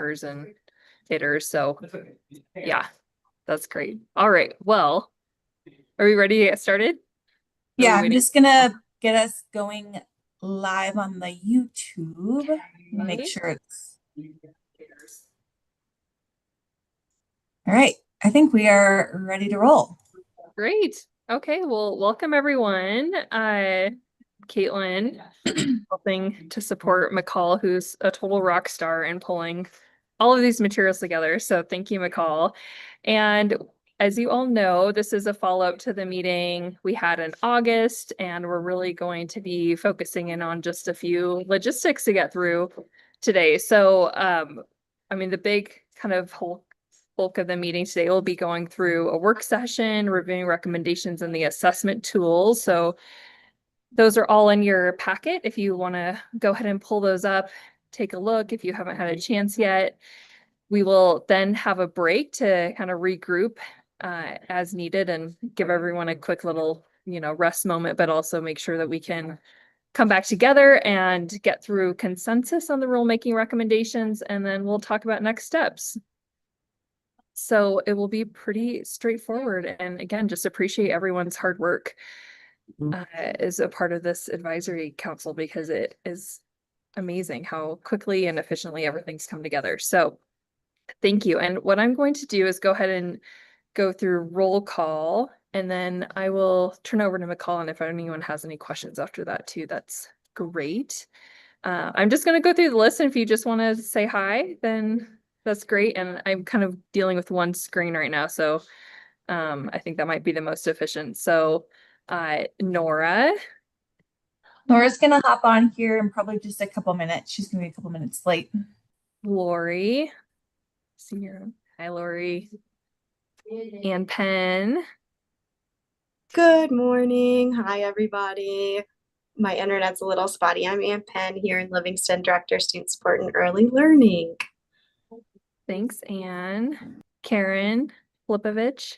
blockers and hitters. So yeah, that's great. All right. Well, are we ready to get started? Yeah, I'm just gonna get us going live on the YouTube. Make sure it's all right. I think we are ready to roll. Great. Okay, well, welcome everyone. Caitlin, helping to support McCall, who's a total rock star in pulling all of these materials together. So thank you, McCall. And as you all know, this is a follow-up to the meeting we had in August, and we're really going to be focusing in on just a few logistics to get through today. So, I mean, the big kind of whole bulk of the meeting today will be going through a work session, reviewing recommendations and the assessment tools. So those are all in your packet. If you want to go ahead and pull those up, take a look if you haven't had a chance yet. We will then have a break to kind of regroup as needed and give everyone a quick little, rest moment, but also make sure that we can come back together and get through consensus on the rulemaking recommendations, and then we'll talk about next steps. So it will be pretty straightforward. And again, just appreciate everyone's hard work as a part of this advisory council, because it is amazing how quickly and efficiently everything's come together. So thank you. And what I'm going to do is go ahead and go through roll call, and then I will turn over to McCall. And if anyone has any questions after that too, that's great. I'm just going to go through the list. And if you just want to say hi, then that's great. And I'm kind of dealing with one screen right now. So I think that might be the most efficient. So Nora's gonna hop on here in probably just a couple minutes. She's gonna be a couple minutes late. Lori. See her. Hi, Lori. And Penn. Good morning. Hi, everybody. My internet's a little spotty. I'm Ann Penn here in Livingston, Director of Student Support and Early Learning. Thanks, Ann. Karen Flipovich.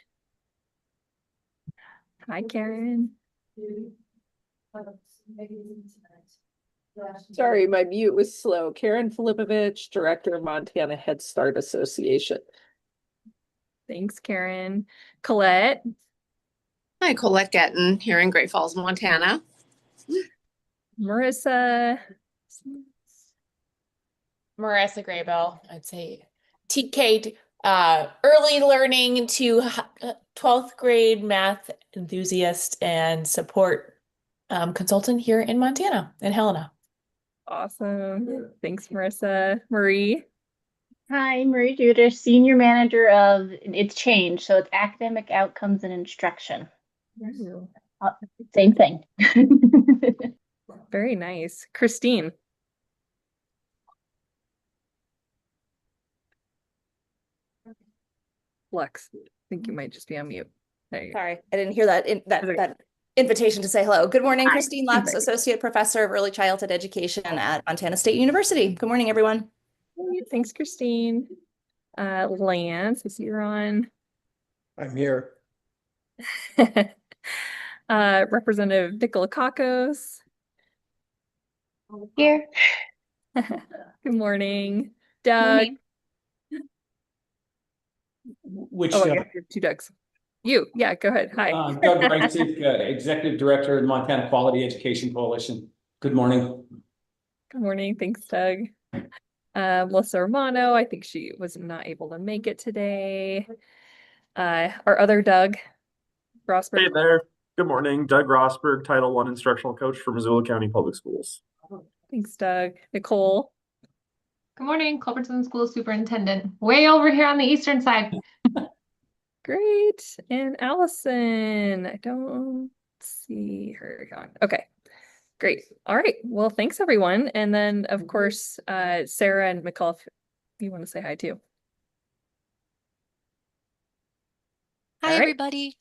Hi, Karen. Sorry, my mute was slow. Karen Filipovich, Director of Montana Head Start Association. Thanks, Karen. Colette. Hi, Colette Getton here in Great Falls, Montana. Marissa. Marissa Graybell. I'd say TK, early learning to 12th grade math enthusiast and support consultant here in Montana, in Helena. Awesome. Thanks, Marissa. Marie. Hi, Marie Judas, Senior Manager of It's Change. So it's Academic Outcomes and Instruction. Same thing. Very nice. Christine. Lex, I think you might just be on mute. Sorry, I didn't hear that invitation to say hello. Good morning, Christine Lex, Associate Professor of Early Childhood Education at Montana State University. Good morning, everyone. Thanks, Christine. Lance, I see you're on. I'm here. Representative Nicola Kakos. Here. Good morning. Doug. Morning. Which you have two Dougs. Yeah, go ahead. Hi. Doug Reisick, Executive Director of the Montana Quality Education Coalition. Good morning. Good morning. Thanks, Doug. Melissa Romano, I think she was not able to make it today. Our other Doug Rosberg. Hey there. Good morning. Doug Rosberg, Title I Instructional Coach for Missoula County Public Schools. Thanks, Doug. Nicole. Good morning, Culbertson School Superintendent. Way over here on the eastern side. Great. And Allison. I don't see her going. Okay. Great. All right. Well, thanks, everyone. And then, of course, Sarah and McCall, if you want to say hi, too. Hi, everybody.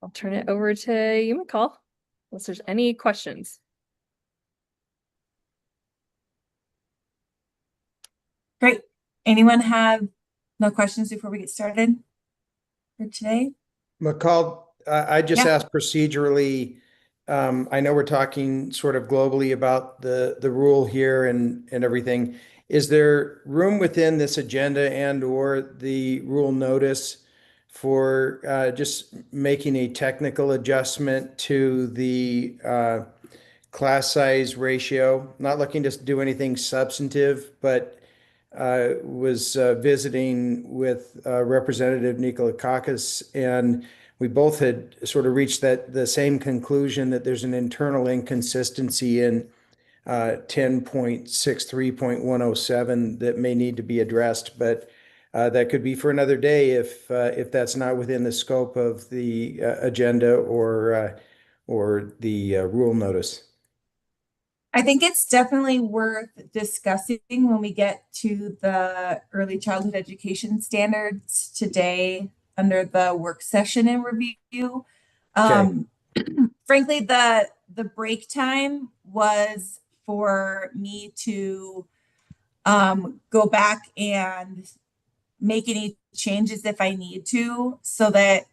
I'll turn it over to you, McCall, unless there's any questions. Great. Anyone have no questions before we get started for today? McCall, I just asked procedurally, I know we're talking sort of globally about the rule here and everything. Is there room within this agenda and or the rule notice for just making a technical adjustment to the class size ratio? Not looking to do anything substantive, but was visiting with Representative Nikolakakis, and we both had sort of reached the same conclusion that there's an internal inconsistency in 10.63.107 that may need to be addressed, but that could be for another day if that's not within the scope of the agenda or the rule notice. I think it's definitely worth discussing when we get to the early childhood education standards today under the work session and review. Frankly, the break time was for me to go back and make any changes if I need to, so that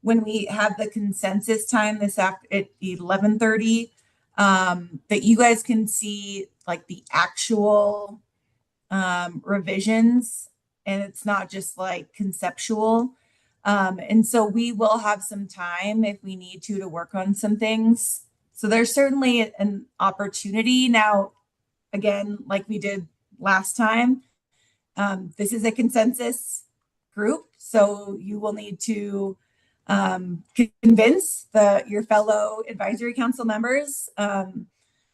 when we have the consensus time this after at 11:30, that you guys can see like the actual revisions, and it's not just like conceptual. And so we will have some time if we need to work on some things. So there's certainly an opportunity. Now, again, like we did last time, this is a consensus group, so you will need to convince your fellow advisory council members.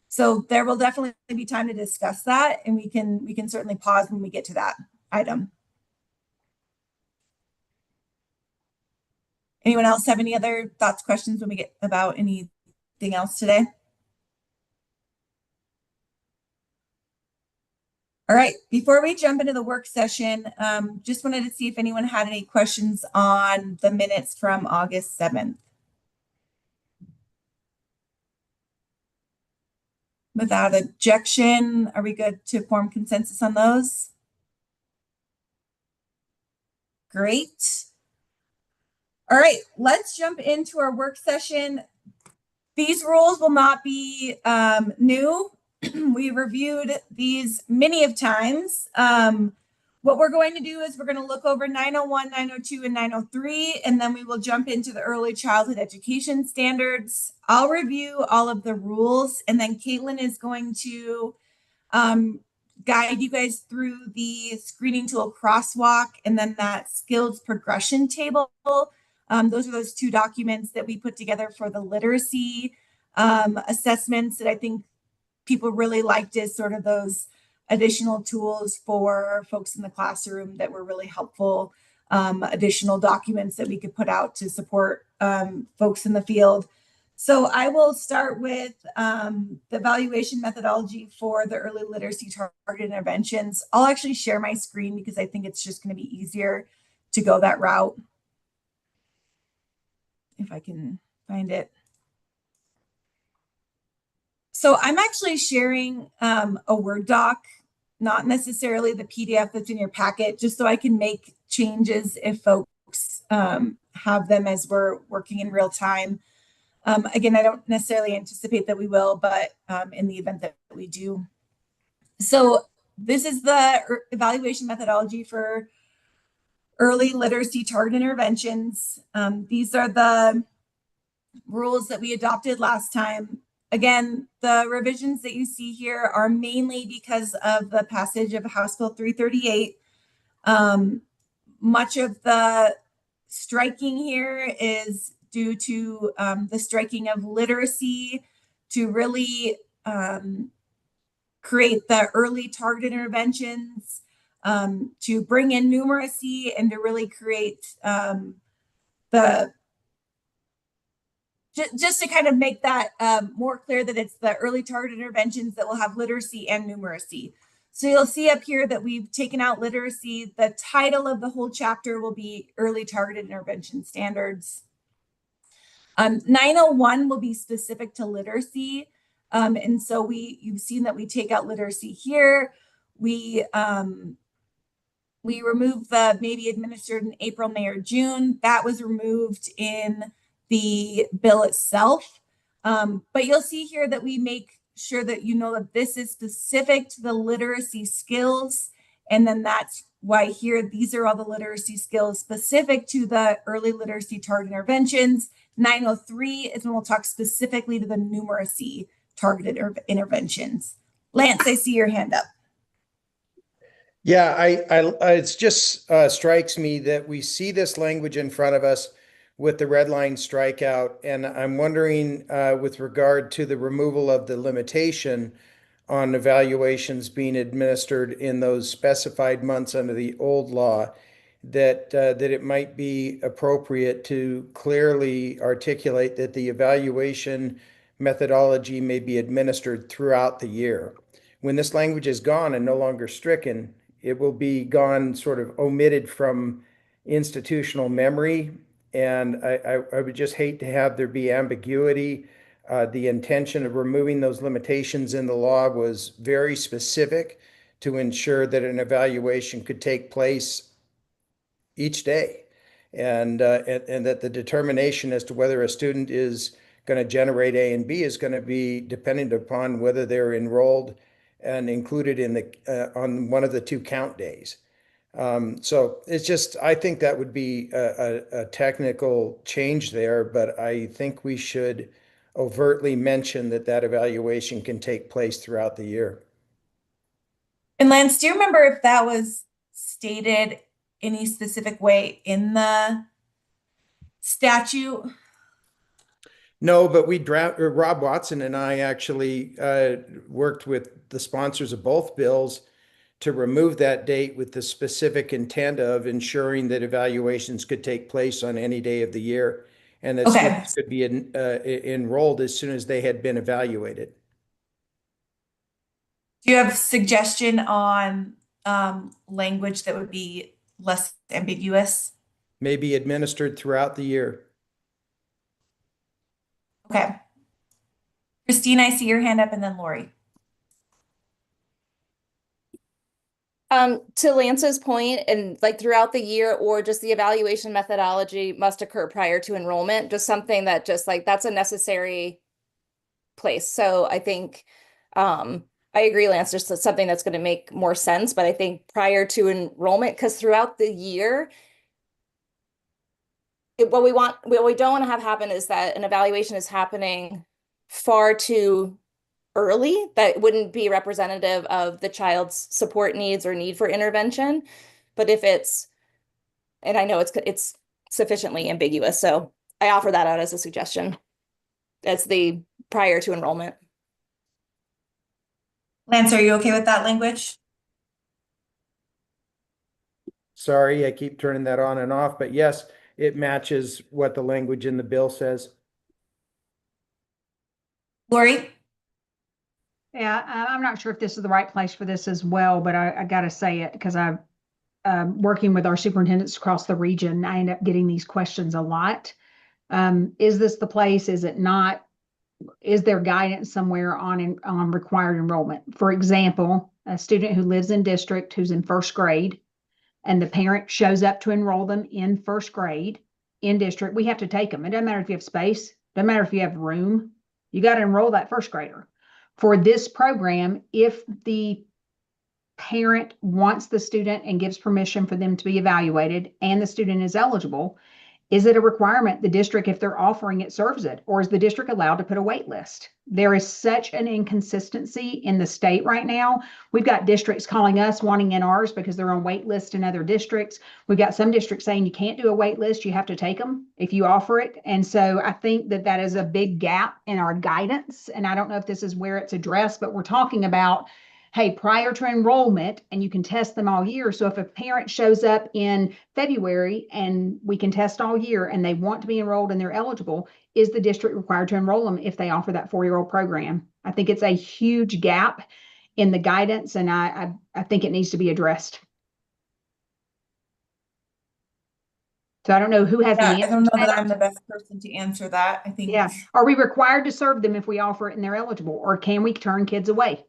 So there will definitely be time to discuss that, and we can certainly pause when we get to that item. Anyone else have any other thoughts, questions when we get about anything else today? All right, before we jump into the work session, just wanted to see if anyone had any questions on the minutes from August 7th. Without objection, are we good to form consensus on those? Great. All right, let's jump into our work session. These rules will not be new. We reviewed these many of times. What we're going to do is we're going to look over 901, 902, and 903, and then we will jump into the early childhood education standards. I'll review all of the rules, and then Caitlin is going to guide you guys through the screening tool crosswalk and then that skills progression table. Those are those two documents that we put together for the literacy assessments that I think people really liked as sort of those additional tools for folks in the classroom that were really helpful, additional documents that we could put out to support folks in the field. So I will start with the evaluation methodology for the early literacy targeted interventions. I'll actually share my screen because I think it's just going to be easier to go that route. If I can find it. So I'm actually sharing a Word doc, not necessarily the PDF that's in your packet, just so I can make changes if folks have them as we're working in real time. Again, I don't necessarily anticipate that we will, but in the event that we do. So this is the evaluation methodology for early literacy targeted interventions. These are the rules that we adopted last time. Again, the revisions that you see here are mainly because of the passage of House Bill 338. Much of the striking here is due to the striking of literacy to really create the early targeted interventions, to bring in numeracy and to really create just to kind of make that more clear that it's the early targeted interventions that will have literacy and numeracy. So you'll see up here that we've taken out literacy. The title of the whole chapter will be Early Targeted Intervention Standards. 901 will be specific to literacy. And so you've seen that we take out literacy here. We removed the may be administered in April, May, or June. That was removed in the bill itself. But you'll see here that we make sure that you know that this is specific to the literacy skills. And then that's why here, these are all the literacy skills specific to the early literacy target interventions. 903 is when we'll talk specifically to the numeracy targeted interventions. Lance, I see your hand up. Yeah, it's just strikes me that we see this language in front of us with the red line strikeout, and I'm wondering with regard to the removal of the limitation on evaluations being administered in those specified months under the old law, that it might be appropriate to clearly articulate that the evaluation methodology may be administered throughout the year. When this language is gone and no longer stricken, it will be gone, sort of omitted from institutional memory. And I would just hate to have there be ambiguity. The intention of removing those limitations in the law was very specific to ensure that an evaluation could take place each day, and that the determination as to whether a student is going to generate A and B is going to be dependent upon whether they're enrolled and included in the on one of the 2 count days. So it's just, I think that would be a technical change there, but I think we should overtly mention that that evaluation can take place throughout the year. And Lance, do you remember if that was stated any specific way in the statute? No, but Rob Watson and I actually worked with the sponsors of both bills to remove that date with the specific intent of ensuring that evaluations could take place on any day of the year, and that students could be enrolled as soon as they had been evaluated. Do you have suggestion on language that would be less ambiguous? May be administered throughout the year. Okay. Christine, I see your hand up, and then Lori. To Lance's point, and like throughout the year, or just the evaluation methodology must occur prior to enrollment, just something that just like that's a necessary place. So I think I agree, Lance, just something that's going to make more sense, but I think prior to enrollment, because throughout the year, what we don't want to have happen is that an evaluation is happening far too early that wouldn't be representative of the child's support needs or need for intervention. But if it's, and I know it's sufficiently ambiguous, so I offer that out as a suggestion. That's the prior to enrollment. Lance, are you okay with that language? Sorry, I keep turning that on and off, but yes, it matches what the language in the bill says. Lori? Yeah, I'm not sure if this is the right place for this as well, but I got to say it because I'm working with our superintendents across the region. I end up getting these questions a lot. Is this the place? Is it not? Is there guidance somewhere on required enrollment? For example, a student who lives in district who's in first grade and the parent shows up to enroll them in first grade in district, we have to take them. It doesn't matter if you have space, doesn't matter if you have room, you got to enroll that first grader. For this program, if the parent wants the student and gives permission for them to be evaluated and the student is eligible, is it a requirement the district, if they're offering it, serves it? Or is the district allowed to put a wait list? There is such an inconsistency in the state right now. We've got districts calling us wanting in ours because they're on wait lists in other districts. We've got some districts saying you can't do a wait list, you have to take them if you offer it. And so I think that that is a big gap in our guidance. And I don't know if this is where it's addressed, but we're talking about, hey, prior to enrollment, and you can test them all year. So if a parent shows up in February and we can test all year and they want to be enrolled and they're eligible, is the district required to enroll them if they offer that 4-year-old program? I think it's a huge gap in the guidance, and I think it needs to be addressed. So I don't know who has the answer. I don't know that I'm the best person to answer that. I think. Yeah. Are we required to serve them if we offer it and they're eligible, or can we turn kids away?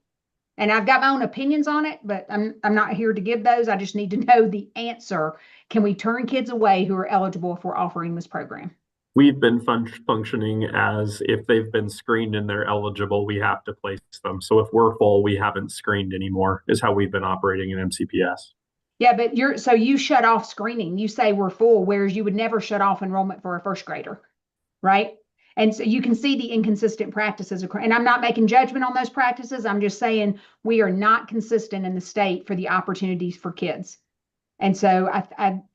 And I've got my own opinions on it, but I'm not here to give those. I just need to know the answer. Can we turn kids away who are eligible if we're offering this program? we've been functioning as if they've been screened and they're eligible, we have to place them. So if we're full, we haven't screened anymore, is how we've been operating in MCPS. Yeah, but so you shut off screening. You say we're full, whereas you would never shut off enrollment for a first grader, right? And so you can see the inconsistent practices. And I'm not making judgment on those practices. I'm just saying we are not consistent in the state for the opportunities for kids. And so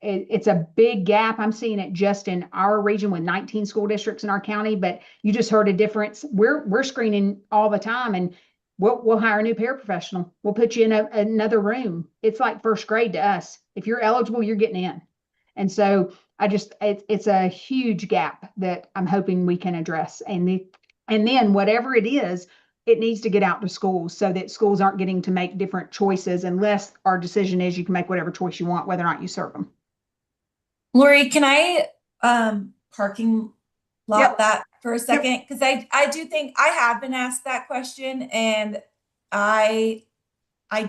it's a big gap. I'm seeing it just in our region with 19 school districts in our county, but you just heard a difference. We're screening all the time, and we'll hire a new paraprofessional. We'll put you in another room. It's like first grade to us. If you're eligible, you're getting in. And so it's a huge gap that I'm hoping we can address. And then whatever it is, it needs to get out to schools so that schools aren't getting to make different choices unless our decision is you can make whatever choice you want, whether or not you serve them. Lori, can I parking lot Yep. that for a second? Because I do think I have been asked that question, and I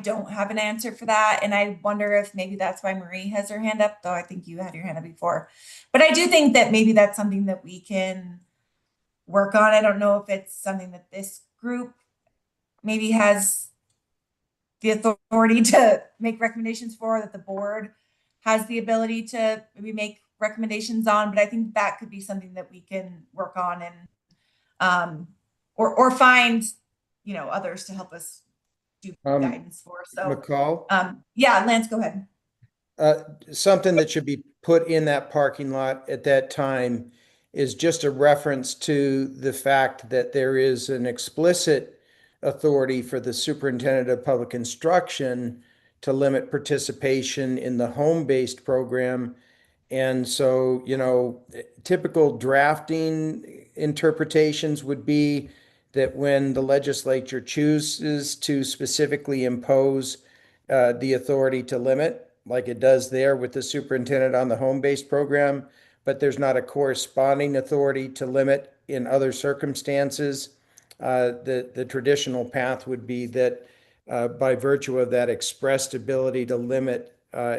don't have an answer for that. And I wonder if maybe that's why Marie has her hand up, though I think you had your hand up before. But I do think that maybe that's something that we can work on. I don't know if it's something that this group maybe has the authority to make recommendations for, that the board has the ability to maybe make recommendations on, but I think that could be something that we can work on and or find, you know, others to help us do guidance for. So McCall? Yeah, Lance, go ahead. Something that should be put in that parking lot at that time is just a reference to the fact that there is an explicit authority for the superintendent of public instruction to limit participation in the home-based program. And so, you know, typical drafting interpretations would be that when the legislature chooses to specifically impose the authority to limit, like it does there with the superintendent on the home-based program, but there's not a corresponding authority to limit in other circumstances, the traditional path would be that by virtue of that expressed ability to limit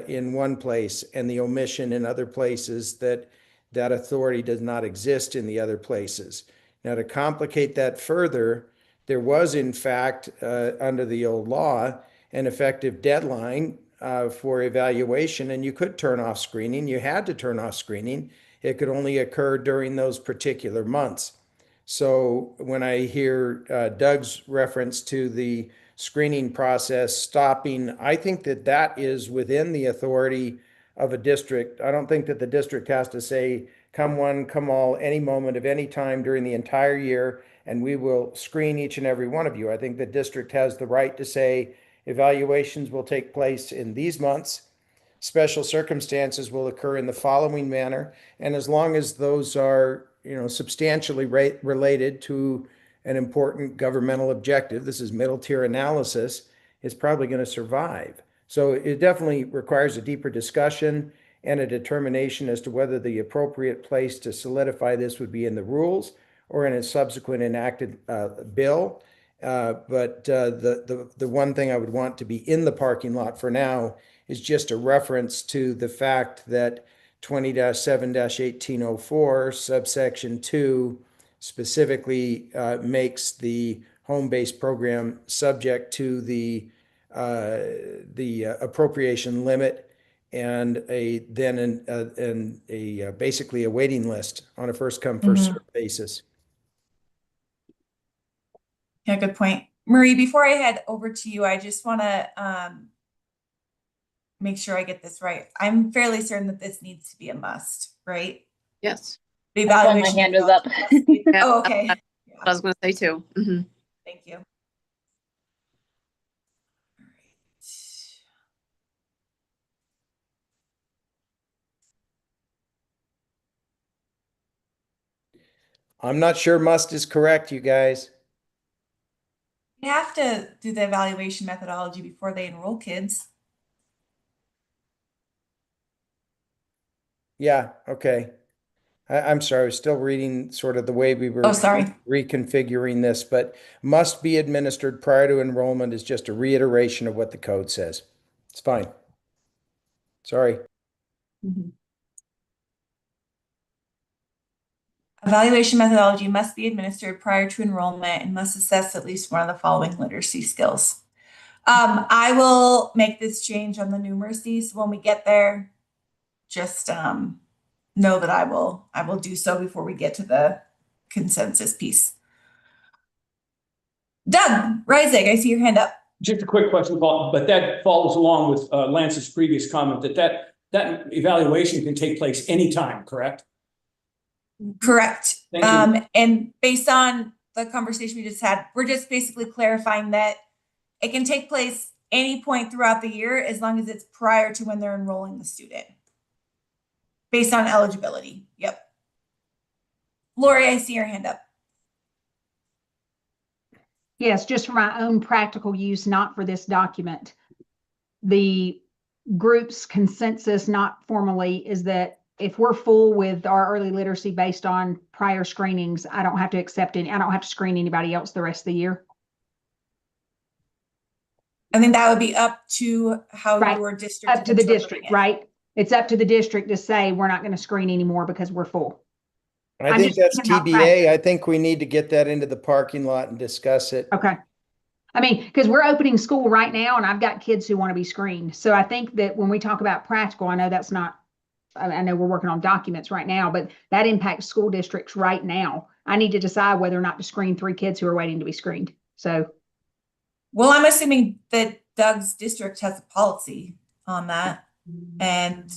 in one place and the omission in other places, that authority does not exist in the other places. Now, to complicate that further, there was in fact, under the old law, an effective deadline for evaluation, and you could turn off screening. You had to turn off screening. It could only occur during those particular months. So when I hear Doug's reference to the screening process stopping, I think that that is within the authority of a district. I don't think that the district has to say, come one, come all, any moment of any time during the entire year, and we will screen each and every one of you. I think the district has the right to say evaluations will take place in these months. Special circumstances will occur in the following manner. And as long as those are, you know, substantially related to an important governmental objective, this is middle tier analysis, it's probably going to survive. So it definitely requires a deeper discussion and a determination as to whether the appropriate place to solidify this would be in the rules or in a subsequent enacted bill. But the one thing I would want to be in the parking lot for now is just a reference to the fact that 20-7-1804 subsection 2 specifically makes the home-based program subject to the appropriation limit and basically a waiting list on a first come first served basis. Yeah, good point. Marie, before I head over to you, I just want to make sure I get this right. I'm fairly certain that this needs to be a must, right? Yes. The That's why my evaluation. hand was up. Oh, okay. I was going to say too. Mhm. Thank you. I'm not sure must is correct, you guys. You have to do the evaluation methodology before they enroll kids. Yeah, okay. I'm sorry, I was still reading sort of the way we were reconfiguring this, but must be administered prior to enrollment is just a reiteration of what the code says. It's fine. Sorry. Evaluation methodology must be administered prior to enrollment and must assess at least one of the following literacy skills. I will make this change on the numeracy, so when we get there, just know that I will do so before we get to the consensus piece. Doug Reisig, I see your hand up. Just a quick question, Paul, but that follows along with Lance's previous comment that evaluation can take place anytime, correct? Correct. Thank you. And based on the conversation we just had, we're just basically clarifying that it can take place any point throughout the year as long as it's prior to when they're enrolling the student. Based on eligibility. Yep. Lori, I see your hand up. Yes, just for my own practical use, not for this document. The group's consensus, not formally, is that if we're full with our early literacy based on prior screenings, I don't have to screen anybody else the rest of the year. I think that would be up to how Right. your district. Up to the district, right? It's up to the district to say, we're not going to screen anymore because we're full. I I'm think just that's thinking about TBA. I think we need to get that into the parking lot and discuss it. Okay. I mean, because we're opening school right now and I've got kids who want to be screened. So I think that when we talk about practical, I know that's not, I know we're working on documents right now, but that impacts school districts right now. I need to decide whether or not to screen 3 kids who are waiting to be screened. So. Well, I'm assuming that Doug's district has a policy on that. And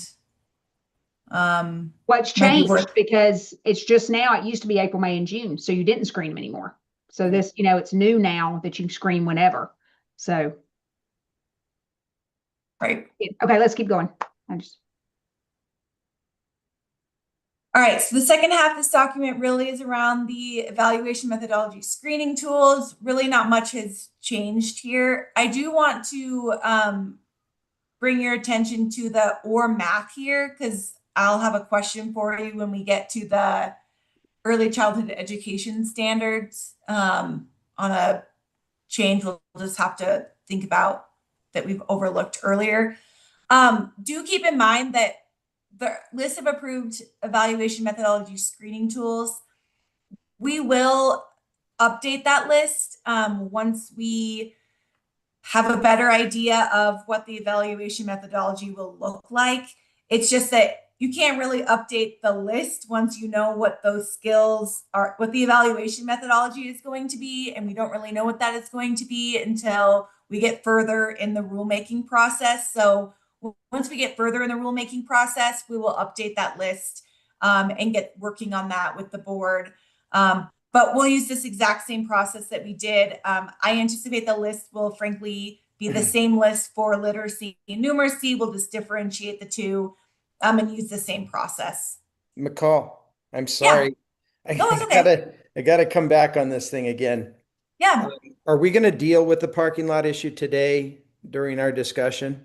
what's changed because it's just now, it used to be April, May, and June. So you didn't screen them anymore. So this, it's new now that you can screen whenever. So. Right. Okay, let's keep going. All right, so the second half of this document really is around the evaluation methodology screening tools. Really not much has changed here. I do want to bring your attention to the or math here, because I'll have a question for you when we get to the early childhood education standards on a change we'll just have to think about that we've overlooked earlier. Do keep in mind that the list of approved evaluation methodology screening tools, we will update that list once we have a better idea of what the evaluation methodology will look like. It's just that you can't really update the list once you know what those skills are, what the evaluation methodology is going to be, and we don't really know what that is going to be until we get further in the rulemaking process. So once we get further in the rulemaking process, we will update that list and get working on that with the board. But we'll use this exact same process that we did. I anticipate the list will frankly be the same list for literacy and numeracy. We'll just differentiate the two and use the same process. McCall, I'm sorry. Yeah. I gotta come back on this thing again. Yeah. Are we gonna deal with the parking lot issue today during our discussion?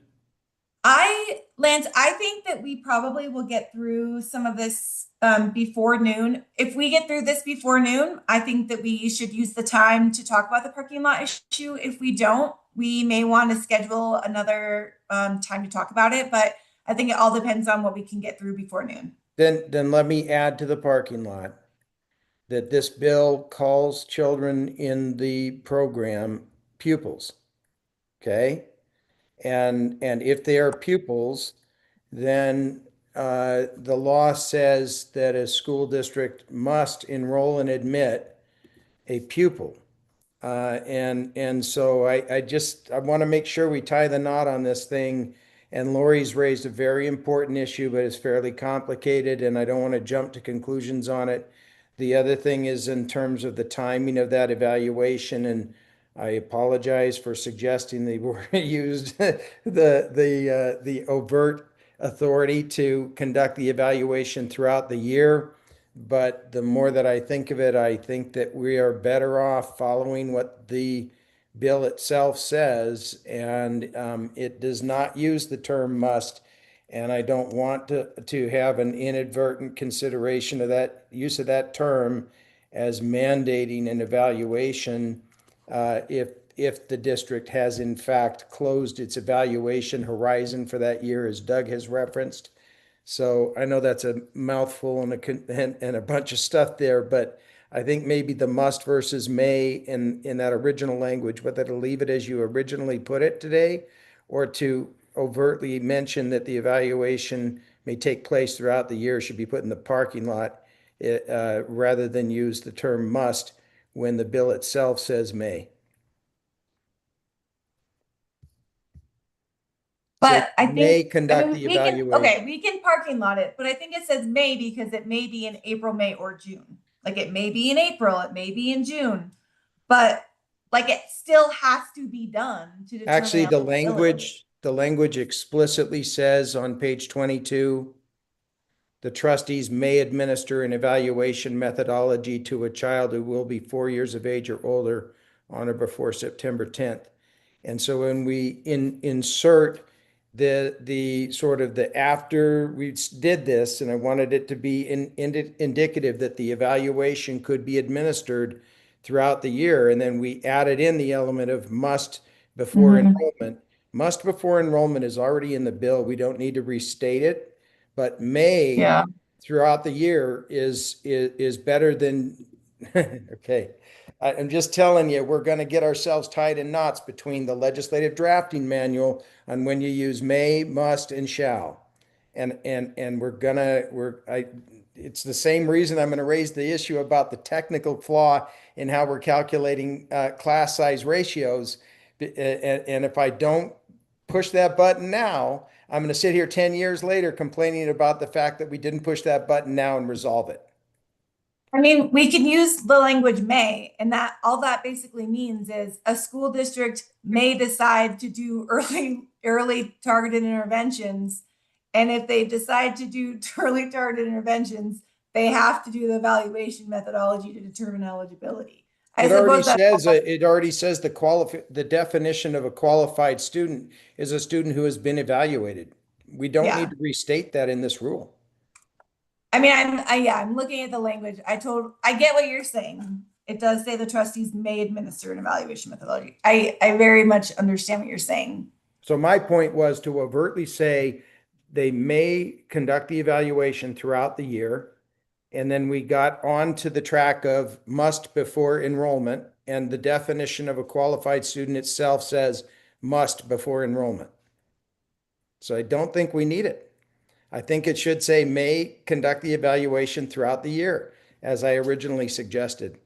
Lance, I think that we probably will get through some of this before noon. If we get through this before noon, I think that we should use the time to talk about the parking lot issue. If we don't, we may want to schedule another time to talk about it, but I think it all depends on what we can get through before noon. Then let me add to the parking lot that this bill calls children in the program pupils. Okay? And if they are pupils, then the law says that a school district must enroll and admit a pupil. And so I want to make sure we tie the knot on this thing. And Lori's raised a very important issue, but it's fairly complicated, and I don't want to jump to conclusions on it. The other thing is in terms of the timing of that evaluation, and I apologize for suggesting the word used the overt authority to conduct the evaluation throughout the year. But the more that I think of it, I think that we are better off following what the bill itself says, and it does not use the term must. And I don't want to have an inadvertent consideration of that use of that term as mandating an evaluation if the district has in fact closed its evaluation horizon for that year, as Doug has referenced. So I know that's a mouthful and a bunch of stuff there, but I think maybe the must versus may in that original language, whether to leave it as you originally put it today, or to overtly mention that the evaluation may take place throughout the year, should be put in the parking lot, rather than use the term must when the bill itself says may. But I think may conduct the we can, evaluation. okay, we can parking lot it, but I think it says may because it may be in April, May, or June. Like it may be in April, it may be in June, but like it still has to be done to determine Actually, the eligibility. language explicitly says on page 22, the trustees may administer an evaluation methodology to a child who will be 4 years of age or older on or before September 10th. And so when we insert the sort of the after we did this, and I wanted it to be indicative that the evaluation could be administered throughout the year, and then we added in the element of must before enrollment. Must before enrollment is already in the bill. We don't need to restate it, but may throughout the year is better than okay. I'm just telling you, we're going to get ourselves tied in knots between the legislative drafting manual on when you use may, must, and shall. And it's the same reason I'm going to raise the issue about the technical flaw in how we're calculating class size ratios. And if I don't push that button now, I'm going to sit here 10 years later complaining about the fact that we didn't push that button now and resolve it. I mean, we can use the language may, and that all that basically means is a school district may decide to do early targeted interventions. And if they decide to do early targeted interventions, they have to do the evaluation methodology to determine eligibility. It already says the definition of a qualified student is a student who has been evaluated. We don't need to restate that in this rule. I mean, I'm looking at the language. I get what you're saying. It does say the trustees may administer an evaluation methodology. I very much understand what you're saying. So my point was to overtly say they may conduct the evaluation throughout the year. And then we got on to the track of must before enrollment, and the definition of a qualified student itself says must before enrollment. So I don't think we need it. I think it should say may conduct the evaluation throughout the year, as I originally suggested.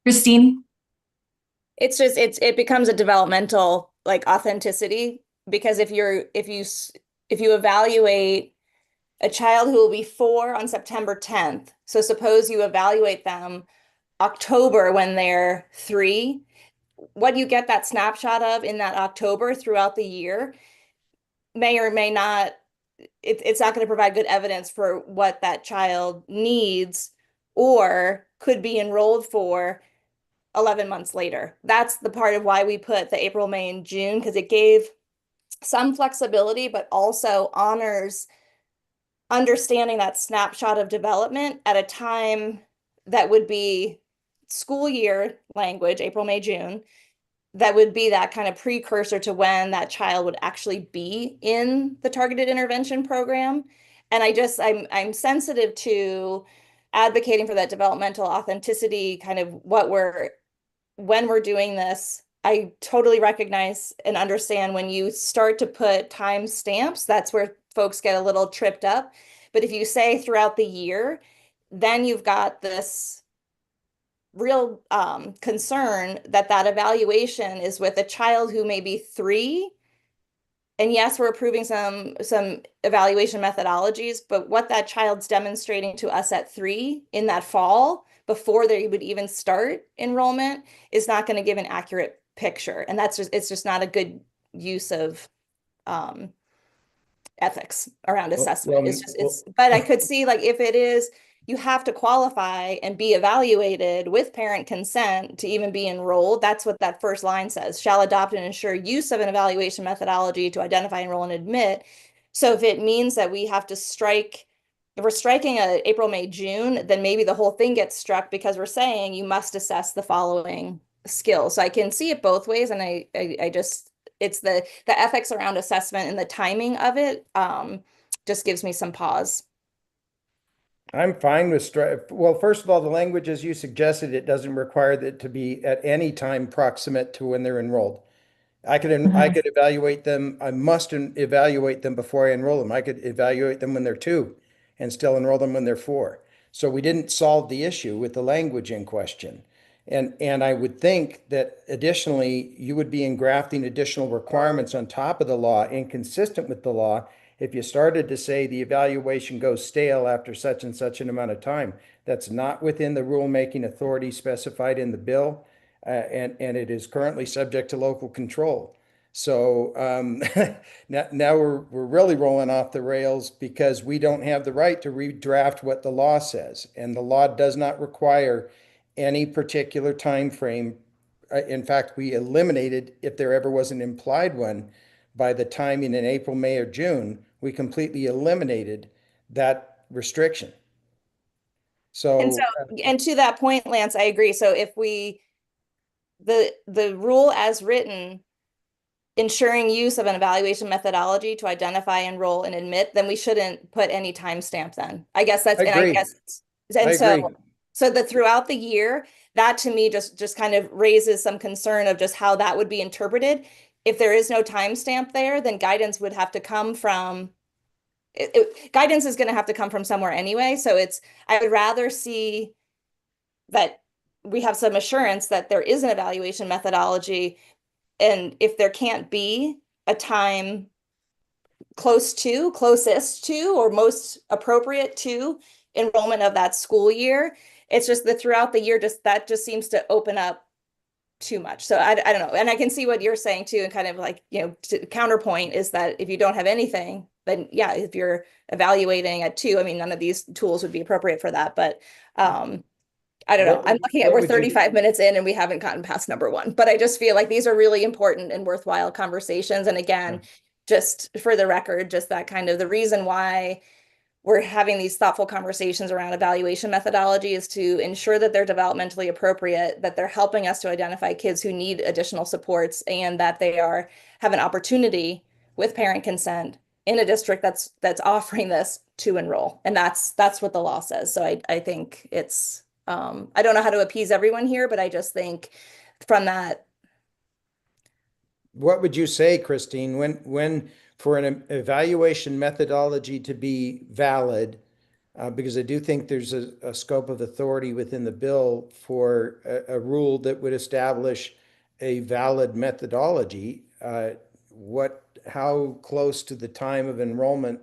Christine? It's just, it becomes a developmental like authenticity, because if you evaluate a child who will be 4 on September 10th, so suppose you evaluate them October when they're 3, what you get that snapshot of in that October throughout the year may or may not, it's not going to provide good evidence for what that child needs or could be enrolled for 11 months later. That's the part of why we put the April, May, and June, because it gave some flexibility, but also honors understanding that snapshot of development at a time that would be school year language, April, May, June, that would be that kind of precursor to when that child would actually be in the targeted intervention program. And I'm sensitive to advocating for that developmental authenticity, kind of when we're doing this. I totally recognize and understand when you start to put time stamps, that's where folks get a little tripped up. But if you say throughout the year, then you've got this real concern that evaluation is with a child who may be 3. And yes, we're approving some evaluation methodologies, but what that child's demonstrating to us at 3 in that fall, before they would even start enrollment, is not going to give an accurate picture. And it's just not a good use of ethics around assessment. But I could see, like, if it is, you have to qualify and be evaluated with parent consent to even be enrolled. That's what that first line says, shall adopt and ensure use of an evaluation methodology to identify, enroll, and admit. So if it means that we have to if we're striking a April, May, June, then maybe the whole thing gets struck, because we're saying you must assess the following skills. So I can see it both ways. And I just it's the ethics around assessment and the timing of it just gives me some pause. I'm fine with well, first of all, the language as you suggested, it doesn't require that to be at any time proximate to when they're enrolled. I could evaluate them. I must evaluate them before I enroll them. I could evaluate them when they're 2 and still enroll them when they're 4. So we didn't solve the issue with the language in question. And I would think that additionally, you would be engrafting additional requirements on top of the law, inconsistent with the law, if you started to say the evaluation goes stale after such and such an amount of time. That's not within the rulemaking authority specified in the bill, and it is currently subject to local control. So now we're really rolling off the rails because we don't have the right to redraft what the law says, and the law does not require any particular time frame. In fact, we eliminated, if there ever was an implied one, by the timing in April, May, or June, we completely eliminated that restriction. So, and to that point, Lance, I agree. So if the rule as written, ensuring use of an evaluation methodology to identify, enroll, and admit, then we shouldn't put any timestamp then. I guess that's, so that throughout the year, that to me just kind of raises some concern of just how that would be interpreted. If there is no timestamp there, then guidance would have to come from, guidance is going to have to come from somewhere anyway. So I would rather see that we have some assurance that there is an evaluation methodology. And if there can't be a time closest to, or most appropriate to enrollment of that school year, it's just that throughout the year, that just seems to open up too much. So I don't know. And I can see what you're saying too. And kind of like, counterpoint is that if you don't have anything, then yeah, if you're evaluating at 2, I mean, none of these tools would be appropriate for that. But I don't know. I'm looking at, we're 35 minutes in and we haven't gotten past number 1, but I just feel like these are really important and worthwhile conversations. And again, just for the record, just that kind of the reason why we're having these thoughtful conversations around evaluation methodology is to ensure that they're developmentally appropriate, that they're helping us to identify kids who need additional supports, and that they have an opportunity with parent consent in a district that's offering this to enroll. And that's what the law says. So I think it's, I don't know how to appease everyone here, but I just think from that. What would you say, Christine, when for an evaluation methodology to be valid, because I do think there's a scope of authority within the bill for a rule that would establish a valid methodology, how close to the time of enrollment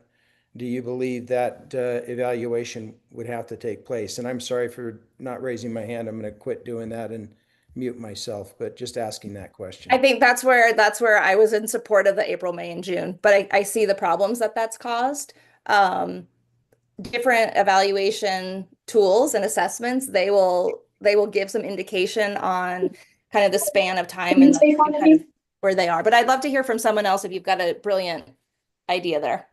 do you believe that evaluation would have to take place? And I'm sorry for not raising my hand. I'm going to quit doing that and mute myself, but just asking that question. I think that's where I was in support of the April, May, and June, but I see the problems that's caused. Different evaluation tools and assessments, they will give some indication on kind of the span of time and kind of where they are. But I'd love to hear from someone else if you've got a brilliant idea there.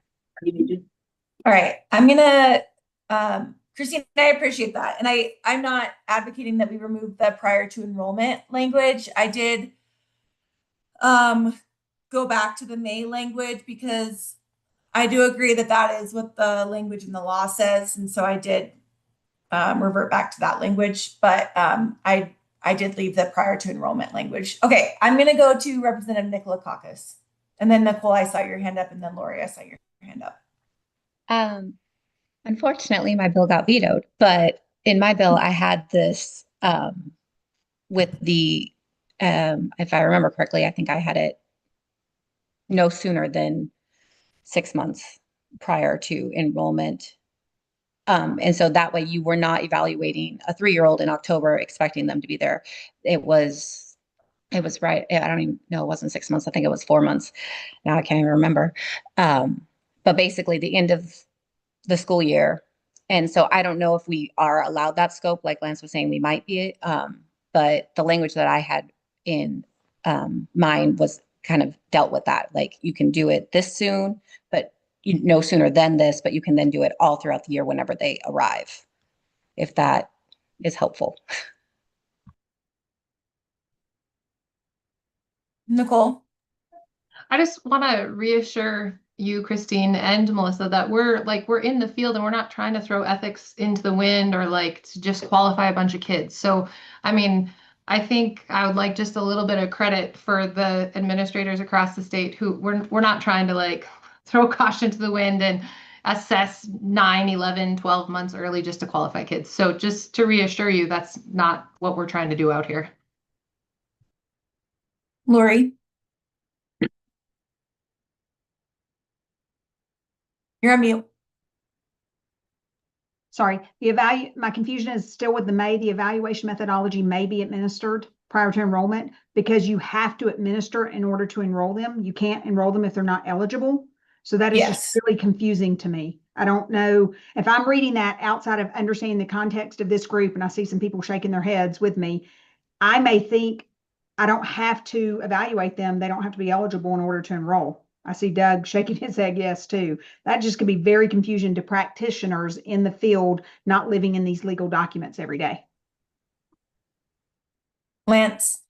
All right, I'm gonna, Christine, I appreciate that. And I'm not advocating that we remove the prior to enrollment language. I did go back to the May language because I do agree that is what the language in the law says. And so I did revert back to that language, but I did leave the prior to enrollment language. Okay, I'm gonna go to Representative Nicola Caucus. And then Nicole, I saw your hand up, and then Lori, I saw your hand up. Unfortunately, my bill got vetoed, but in my bill, I had this with the, if I remember correctly, I think I had it no sooner than 6 months prior to enrollment. And so that way you were not evaluating a 3-year-old in October, expecting them to be there. It was right. I don't even know. It wasn't 6 months. I think it was 4 months. Now I can't even remember. But basically the end of the school year. And so I don't know if we are allowed that scope, like Lance was saying, we might be, but the language that I had in mind was kind of dealt with that. Like you can do it this soon, but no sooner than this, but you can then do it all throughout the year whenever they arrive, if that is helpful. Nicole? I just want to reassure you, Christine and Melissa, that we're in the field and we're not trying to throw ethics into the wind or like to just qualify a bunch of kids. So, I mean, I think I would like just a little bit of credit for the administrators across the state who we're not trying to like throw caution to the wind and assess 9, 11, 12 months early just to qualify kids. So just to reassure you, that's not what we're trying to do out here. Lori? You're on mute. Sorry, my confusion is still with the evaluation methodology may be administered prior to enrollment because you have to administer in order to enroll them. You can't enroll them if they're not eligible. So that is just really confusing to me. I don't know if I'm reading that outside of understanding the context of this group, and I see some people shaking their heads with me. I may think I don't have to evaluate them. They don't have to be eligible in order to enroll. I see Doug shaking his head yes too. That just could be very confusing to practitioners in the field, not living in these legal documents every day. Lance?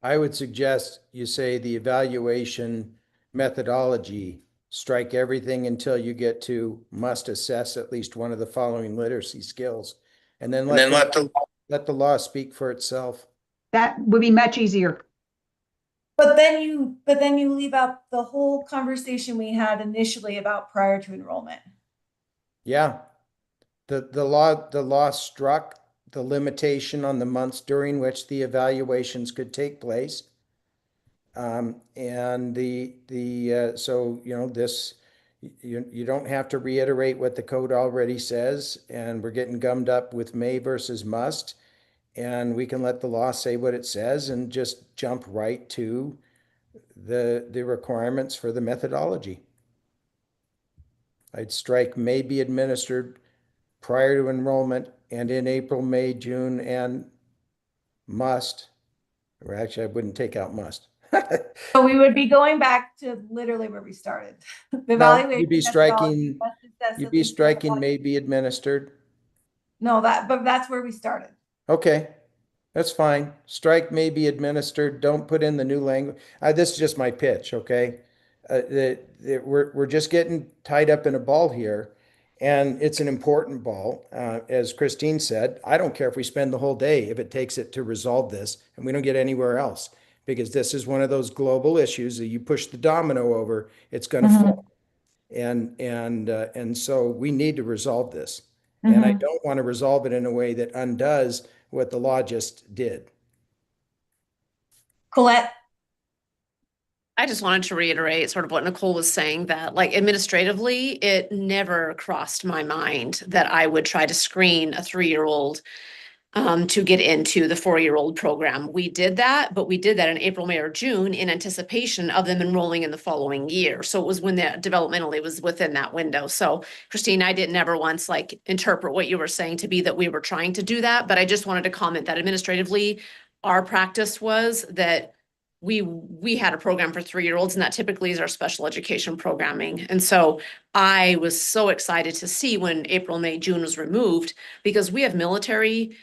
I would suggest you say the evaluation methodology, strike everything until you get to must assess at least one of the following literacy skills. And then let the law speak for itself. That would be much easier. But then you leave out the whole conversation we had initially about prior to enrollment. Yeah. The law struck the limitation on the months during which the evaluations could take place. And so, you know, this, you don't have to reiterate what the code already says, and we're getting gummed up with may versus must. And we can let the law say what it says and just jump right to the requirements for the methodology. I'd strike may be administered prior to enrollment and in April, May, June, and must, or actually I wouldn't take out must. So we would be going back to literally where we started. The evaluation You'd be striking may be administered. No, but that's where we started. Okay, that's fine. Strike may be administered. Don't put in the new language. This is just my pitch, okay? We're just getting tied up in a ball here, and it's an important ball. As Christine said, I don't care if we spend the whole day if it takes it to resolve this, and we don't get anywhere else, because this is one of those global issues that you push the domino over, it's going to fall. And so we need to resolve this. And I don't want to resolve it in a way that undoes what the law just did. Colette? I just wanted to reiterate sort of what Nicole was saying, that like administratively, it never crossed my mind that I would try to screen a 3-year-old to get into the 4-year-old program. We did that, but we did that in April, May, or June in anticipation of them enrolling in the following year. So it was when that developmentally was within that window. So Christine, I didn't ever once like interpret what you were saying to be that we were trying to do that, but I just wanted to comment that administratively, our practice was that we had a program for 3-year-olds, and that typically is our special education programming. And so I was so excited to see when April, May, June was removed, because we have military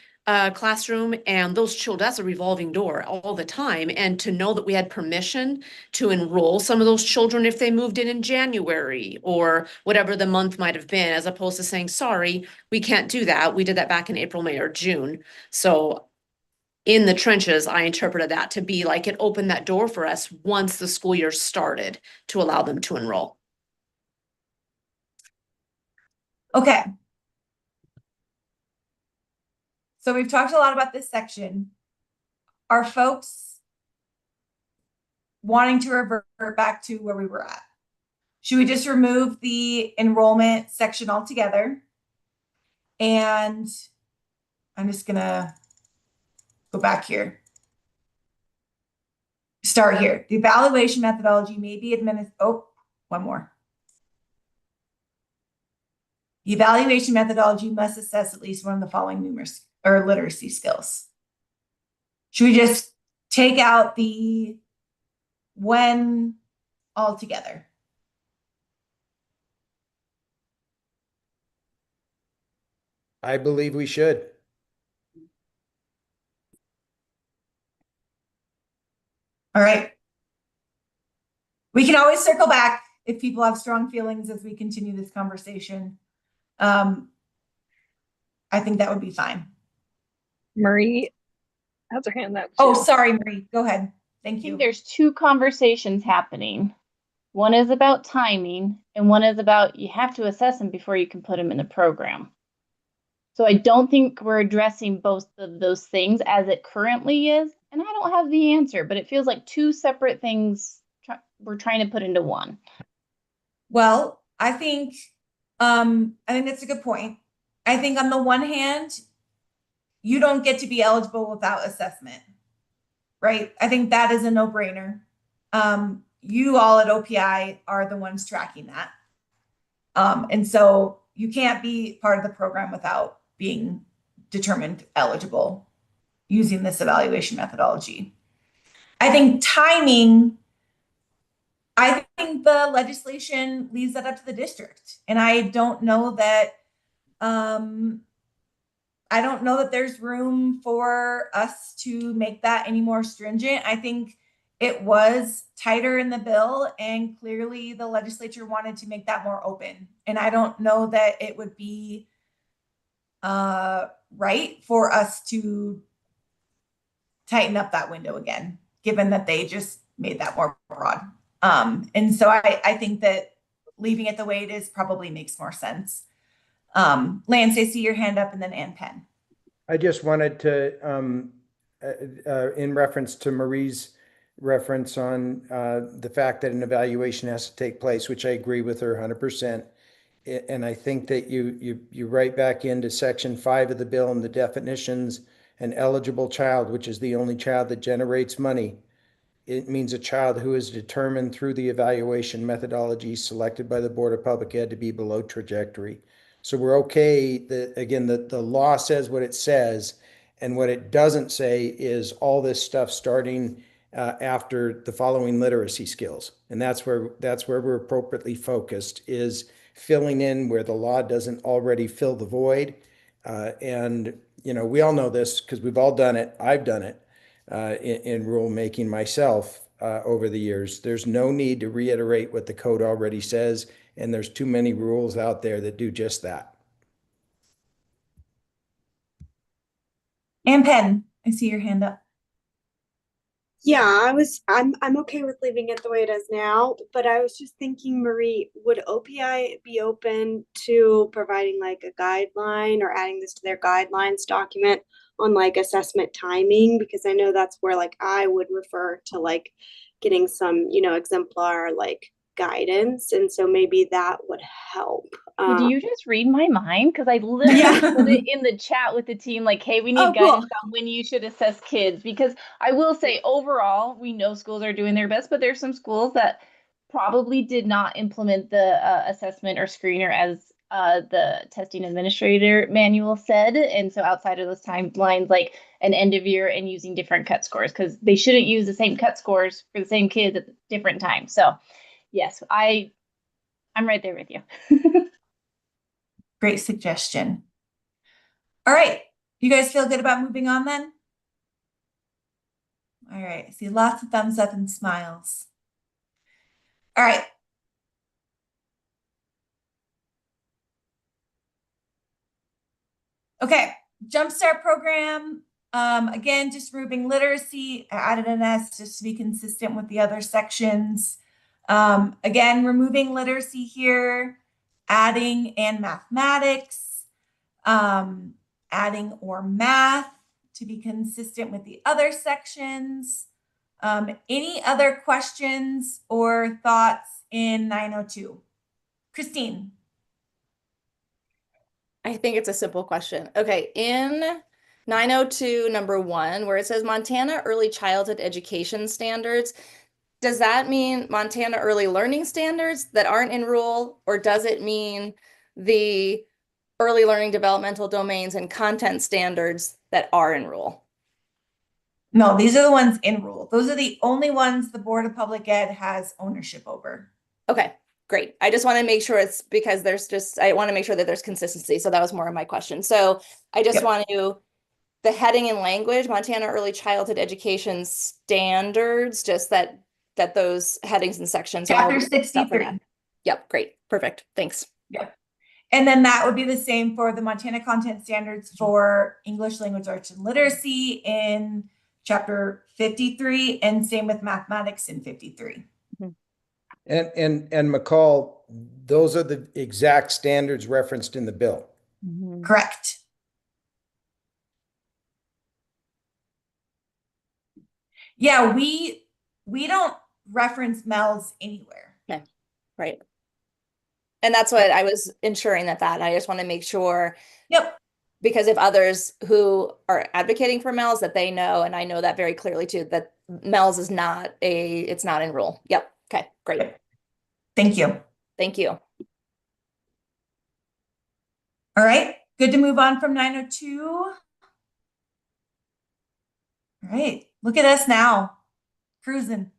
classroom, and those children, that's a revolving door all the time. And to know that we had permission to enroll some of those children if they moved in January or whatever the month might have been, as opposed to saying, sorry, we can't do that. We did that back in April, May, or June. So in the trenches, I interpreted that to be like it opened that door for us once the school year started to allow them to enroll. Okay. So we've talked a lot about this section. Are folks wanting to revert back to where we were at? Should we just remove the enrollment section altogether? And I'm just gonna go back here. Start here. The evaluation methodology may be administered. Oh, one more. The evaluation methodology must assess at least one of the following numeracy or literacy skills. Should we just take out the when altogether? I believe we should. All right. We can always circle back if people have strong feelings as we continue this conversation. I think that would be fine. Marie has her hand up. Oh, too. sorry, Marie. Go ahead. Thank I think you. there's two conversations happening. One is about timing, and one is about you have to assess them before you can put them in the program. So I don't think we're addressing both of those things as it currently is. And I don't have the answer, but it feels like two separate things we're trying to put into one. Well, I think that's a good point. I think on the one hand, you don't get to be eligible without assessment, right? I think that is a no-brainer. You all at OPI are the ones tracking that. And so you can't be part of the program without being determined eligible using this evaluation methodology. I think timing, I think the legislation leaves that up to the district. And I don't know that there's room for us to make that any more stringent. I think it was tighter in the bill, and clearly the legislature wanted to make that more open. And I don't know that it would be right for us to tighten up that window again, given that they just made that more broad. And so I think that leaving it the way it is probably makes more sense. Lance, I see your hand up, and then Ann Penn. I just wanted to, in reference to Marie's reference on the fact that an evaluation has to take place, which I agree with her 100%. And I think that you write back into section 5 of the bill and the definitions, an eligible child, which is the only child that generates money. It means a child who is determined through the evaluation methodology selected by the Board of Public Ed to be below trajectory. So we're okay that, again, the law says what it says, and what it doesn't say is all this stuff starting after the following literacy skills. And that's where we're appropriately focused, is filling in where the law doesn't already fill the void. And, we all know this because we've all done it. I've done it in rulemaking myself over the years. There's no need to reiterate what the code already says, and there's too many rules out there that do just that. Ann Penn, I see your hand up. Yeah, I'm okay with leaving it the way it is now, but I was just thinking, Marie, would OPI be open to providing like a guideline or adding this to their guidelines document on like assessment timing? Because I know that's where like I would refer to like getting some, exemplar like guidance. And so maybe that would help. Did you just read my mind? Because I literally put it in the chat with the team, like, hey, we need guidance on when you should assess kids. Because I will say, overall, we know schools are doing their best, but there's some schools that probably did not implement the assessment or screener as the testing administrator manual said. And so outside of those timelines, like an end of year and using different cut scores, because they shouldn't use the same cut scores for the same kids at different times. So yes, I'm right there with you. Great suggestion. All right. You guys feel good about moving on then? All right. I see lots of thumbs up and smiles. All right. Okay. Jumpstart program. Again, just removing literacy. I added an S just to be consistent with the other sections. Again, removing literacy here, adding and mathematics, adding or math to be consistent with the other sections. Any other questions or thoughts in 902? Christine. I think it's a simple question. Okay, in 902 number 1, where it says Montana Early Childhood Education Standards, does that mean Montana Early Learning Standards that aren't in rule, or does it mean the early learning developmental domains and content standards that are in rule? No, these are the ones in rule. Those are the only ones the Board of Public Ed has ownership over. Okay, great. I just want to make sure it's because I want to make sure that there's consistency. So that was more of my question. So I just want to, the heading in language, Montana Early Childhood Education Standards, just that that those headings and sections are Chapter all set for 63. now. Yep, great, perfect, thanks. Yep. And then that would be the same for the Montana content standards for English language arts and literacy in chapter 53, and same with mathematics in 53. And McCall, those are the exact standards referenced in the bill. Correct. Yeah, we don't reference MELS anywhere. Okay, right. And that's what I was ensuring that I just want to make sure. Yep. Because if others who are advocating for MELS that they know, and I know that very clearly too, that MELS is not it's not in rule. Yep. Okay, great. Thank you. Thank you. All right, good to move on from 902. All right, look at us now, cruising.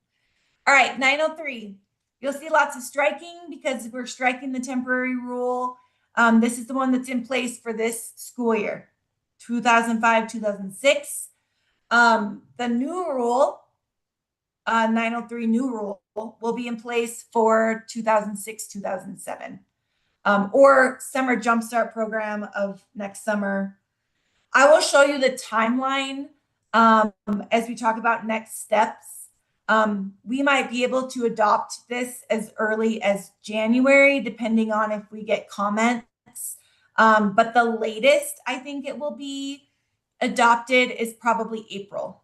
All right, 903. You'll see lots of striking because we're striking the temporary rule. This is the one that's in place for this school year, 2005, 2006. The new rule, 903 new rule, will be in place for 2006, 2007, or summer jumpstart program of next summer. I will show you the timeline as we talk about next steps. We might be able to adopt this as early as January, depending on if we get comments. But the latest I think it will be adopted is probably April,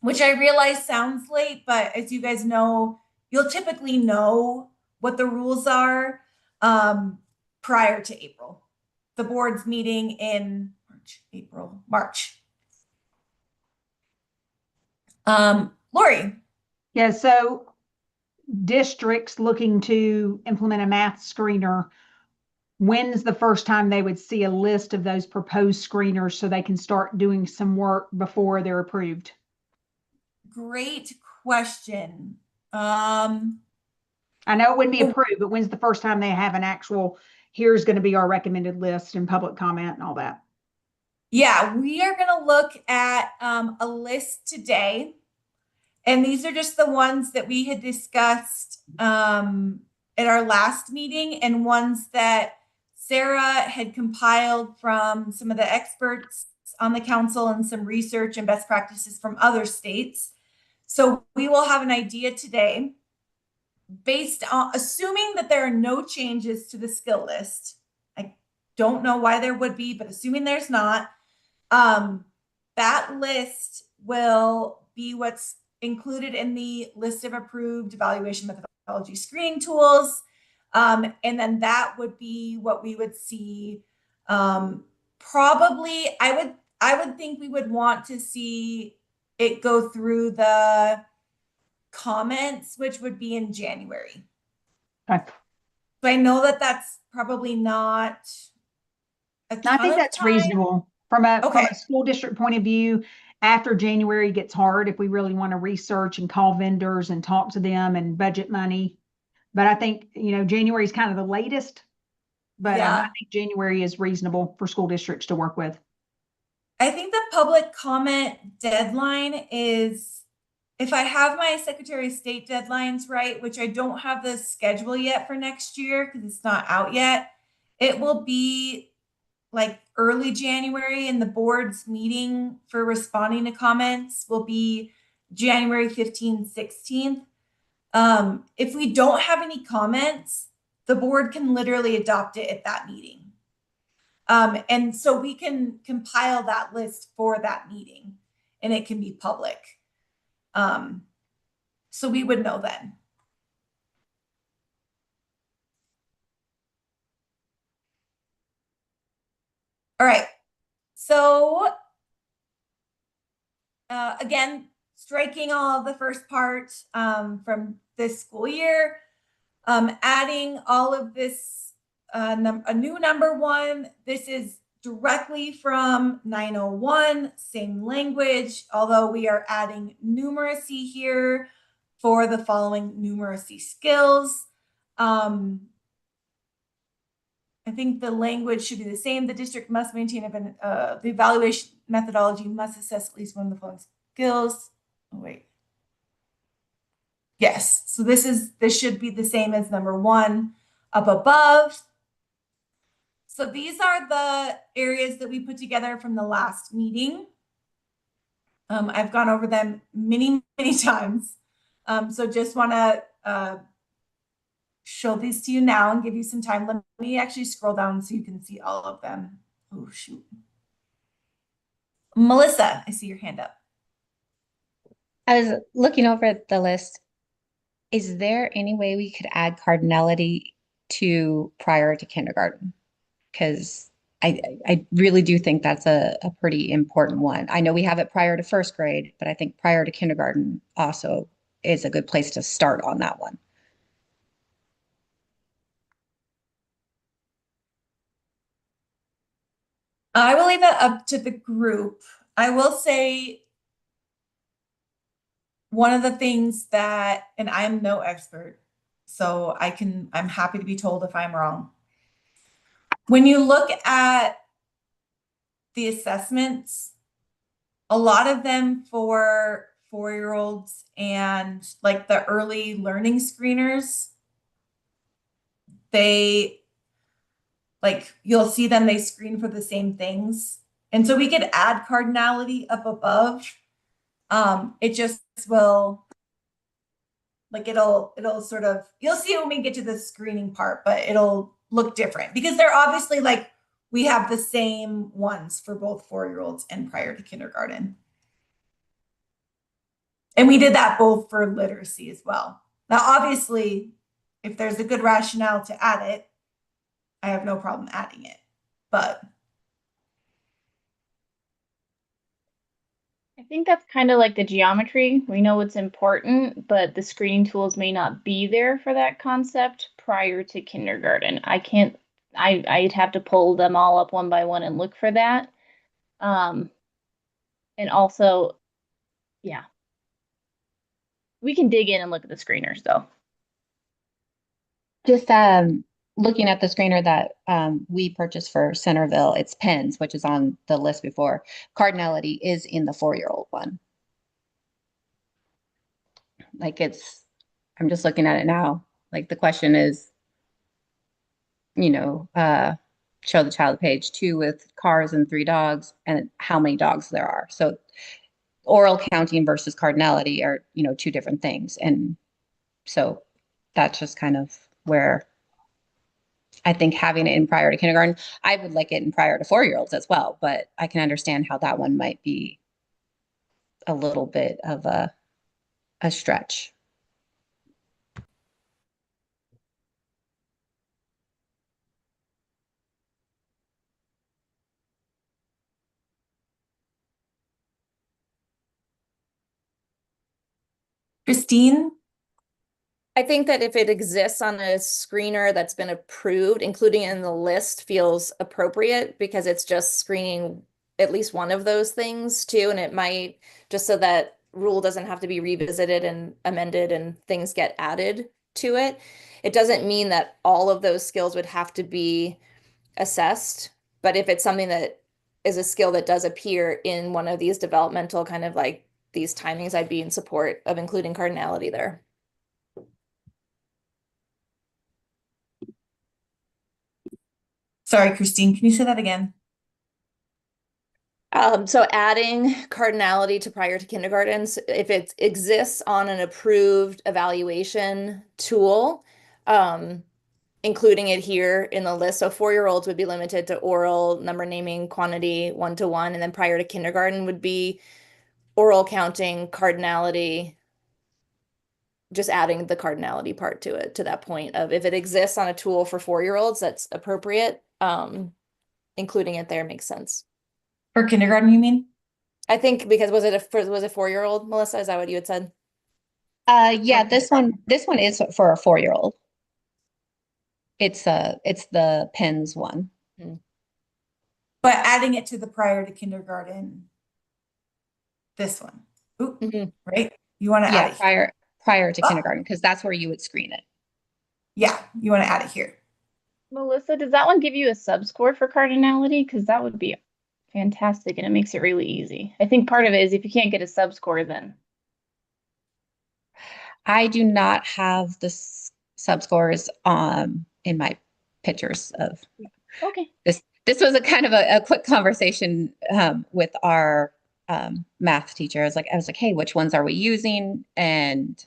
which I realize sounds late, but as you guys know, you'll typically know what the rules are prior to April. The board's meeting in March. Lori. Yeah, so districts looking to implement a math screener, when's the first time they would see a list of those proposed screeners so they can start doing some work before they're approved? Great question. I know it wouldn't be approved, but when's the first time they have an actual, here's going to be our recommended list and public comment and all that? Yeah, we are going to look at a list today. And these are just the ones that we had discussed at our last meeting, and ones that Sarah had compiled from some of the experts on the council and some research and best practices from other states. So we will have an idea today based on, assuming that there are no changes to the skill list. I don't know why there would be, but assuming there's not, that list will be what's included in the list of approved evaluation methodology screening tools. And then that would be what we would see. Probably, I would think we would want to see it go through the comments, which would be in January. Okay. So I know that that's probably not a ton I think of that's time. reasonable from a Okay. school district point of view. After January gets hard, if we really want to research and call vendors and talk to them and budget money. But I think, January is kind of the latest, but Yeah. I think January is reasonable for school districts to work with. I think the public comment deadline is, if I have my Secretary of State deadlines right, which I don't have the schedule yet for next year because it's not out yet, it will be like early January, and the board's meeting for responding to comments will be January 15th, 16th. If we don't have any comments, the board can literally adopt it at that meeting. And so we can compile that list for that meeting, and it can be public. So we would know then. All right. So again, striking all of the first part from this school year, adding all of this, a new number 1. This is directly from 901, same language, although we are adding numeracy here for the following numeracy skills. I think the language should be the same. The district must maintain the evaluation methodology must assess at least one of the following skills. Oh, wait. Yes, so this should be the same as number 1 up above. So these are the areas that we put together from the last meeting. I've gone over them many, many times. So just want to show these to you now and give you some time. Let me actually scroll down so you can see all of them. Oh, shoot. Melissa, I see your hand up. I was looking over the list. Is there any way we could add cardinality to prior to kindergarten? Because I really do think that's a pretty important one. I know we have it prior to first grade, but I think prior to kindergarten also is a good place to start on that one. I will leave that up to the group. I will say one of the things that, and I'm no expert, so I'm happy to be told if I'm wrong. When you look at the assessments, a lot of them for 4-year-olds and like the early learning screeners, you'll see them, they screen for the same things. And so we could add cardinality up above. It just will, it'll sort of, you'll see when we get to the screening part, but it'll look different because they're obviously we have the same ones for both 4-year-olds and prior to kindergarten. And we did that both for literacy as well. Now, obviously, if there's a good rationale to add it, I have no problem adding it, but. I think that's kind of like the geometry. We know it's important, but the screening tools may not be there for that concept prior to kindergarten. I'd have to pull them all up one by one and look for that. And also, yeah. We can dig in and look at the screeners though. Just looking at the screener that we purchased for Centerville, it's PENS, which is on the list before. Cardinality is in the 4-year-old one. I'm just looking at it now. The question is, show the child page 2 with cars and 3 dogs and how many dogs there are. So oral counting versus cardinality are, 2 different things. And so that's just kind of where I think having it in prior to kindergarten, I would like it in prior to 4-year-olds as well, but I can understand how that one might be a little bit of a stretch. Christine? I think that if it exists on a screener that's been approved, including in the list feels appropriate because it's just screening at least one of those things too. And it might, just so that rule doesn't have to be revisited and amended and things get added to it. It doesn't mean that all of those skills would have to be assessed, but if it's something that is a skill that does appear in one of these developmental kind of these timings, I'd be in support of including cardinality there. Sorry, Christine, can you say that again? So adding cardinality to prior to kindergarten, if it exists on an approved evaluation tool, including it here in the list. So 4-year-olds would be limited to oral, number naming, quantity, 1-to-1, and then prior to kindergarten would be oral counting, cardinality, just adding the cardinality part to it, to that point of if it exists on a tool for 4-year-olds that's appropriate, including it there makes sense. For kindergarten, you mean? I think because was it 4-year-old, Melissa? Is that what you had said? Yeah, this one is for a 4-year-old. It's the PENS one. But adding it to the prior to kindergarten, this one. Ooh, right? You want to add it prior to kindergarten, because that's where you would screen it. Yeah, you want to add it here. Melissa, does that one give you a sub-score for cardinality? Because that would be fantastic and it makes it really easy. I think part of it is if you can't get a sub-score, then. I do not have the sub-scores in my pictures of Okay. This was a kind of a quick conversation with our math teacher. I was like, hey, which ones are we using? And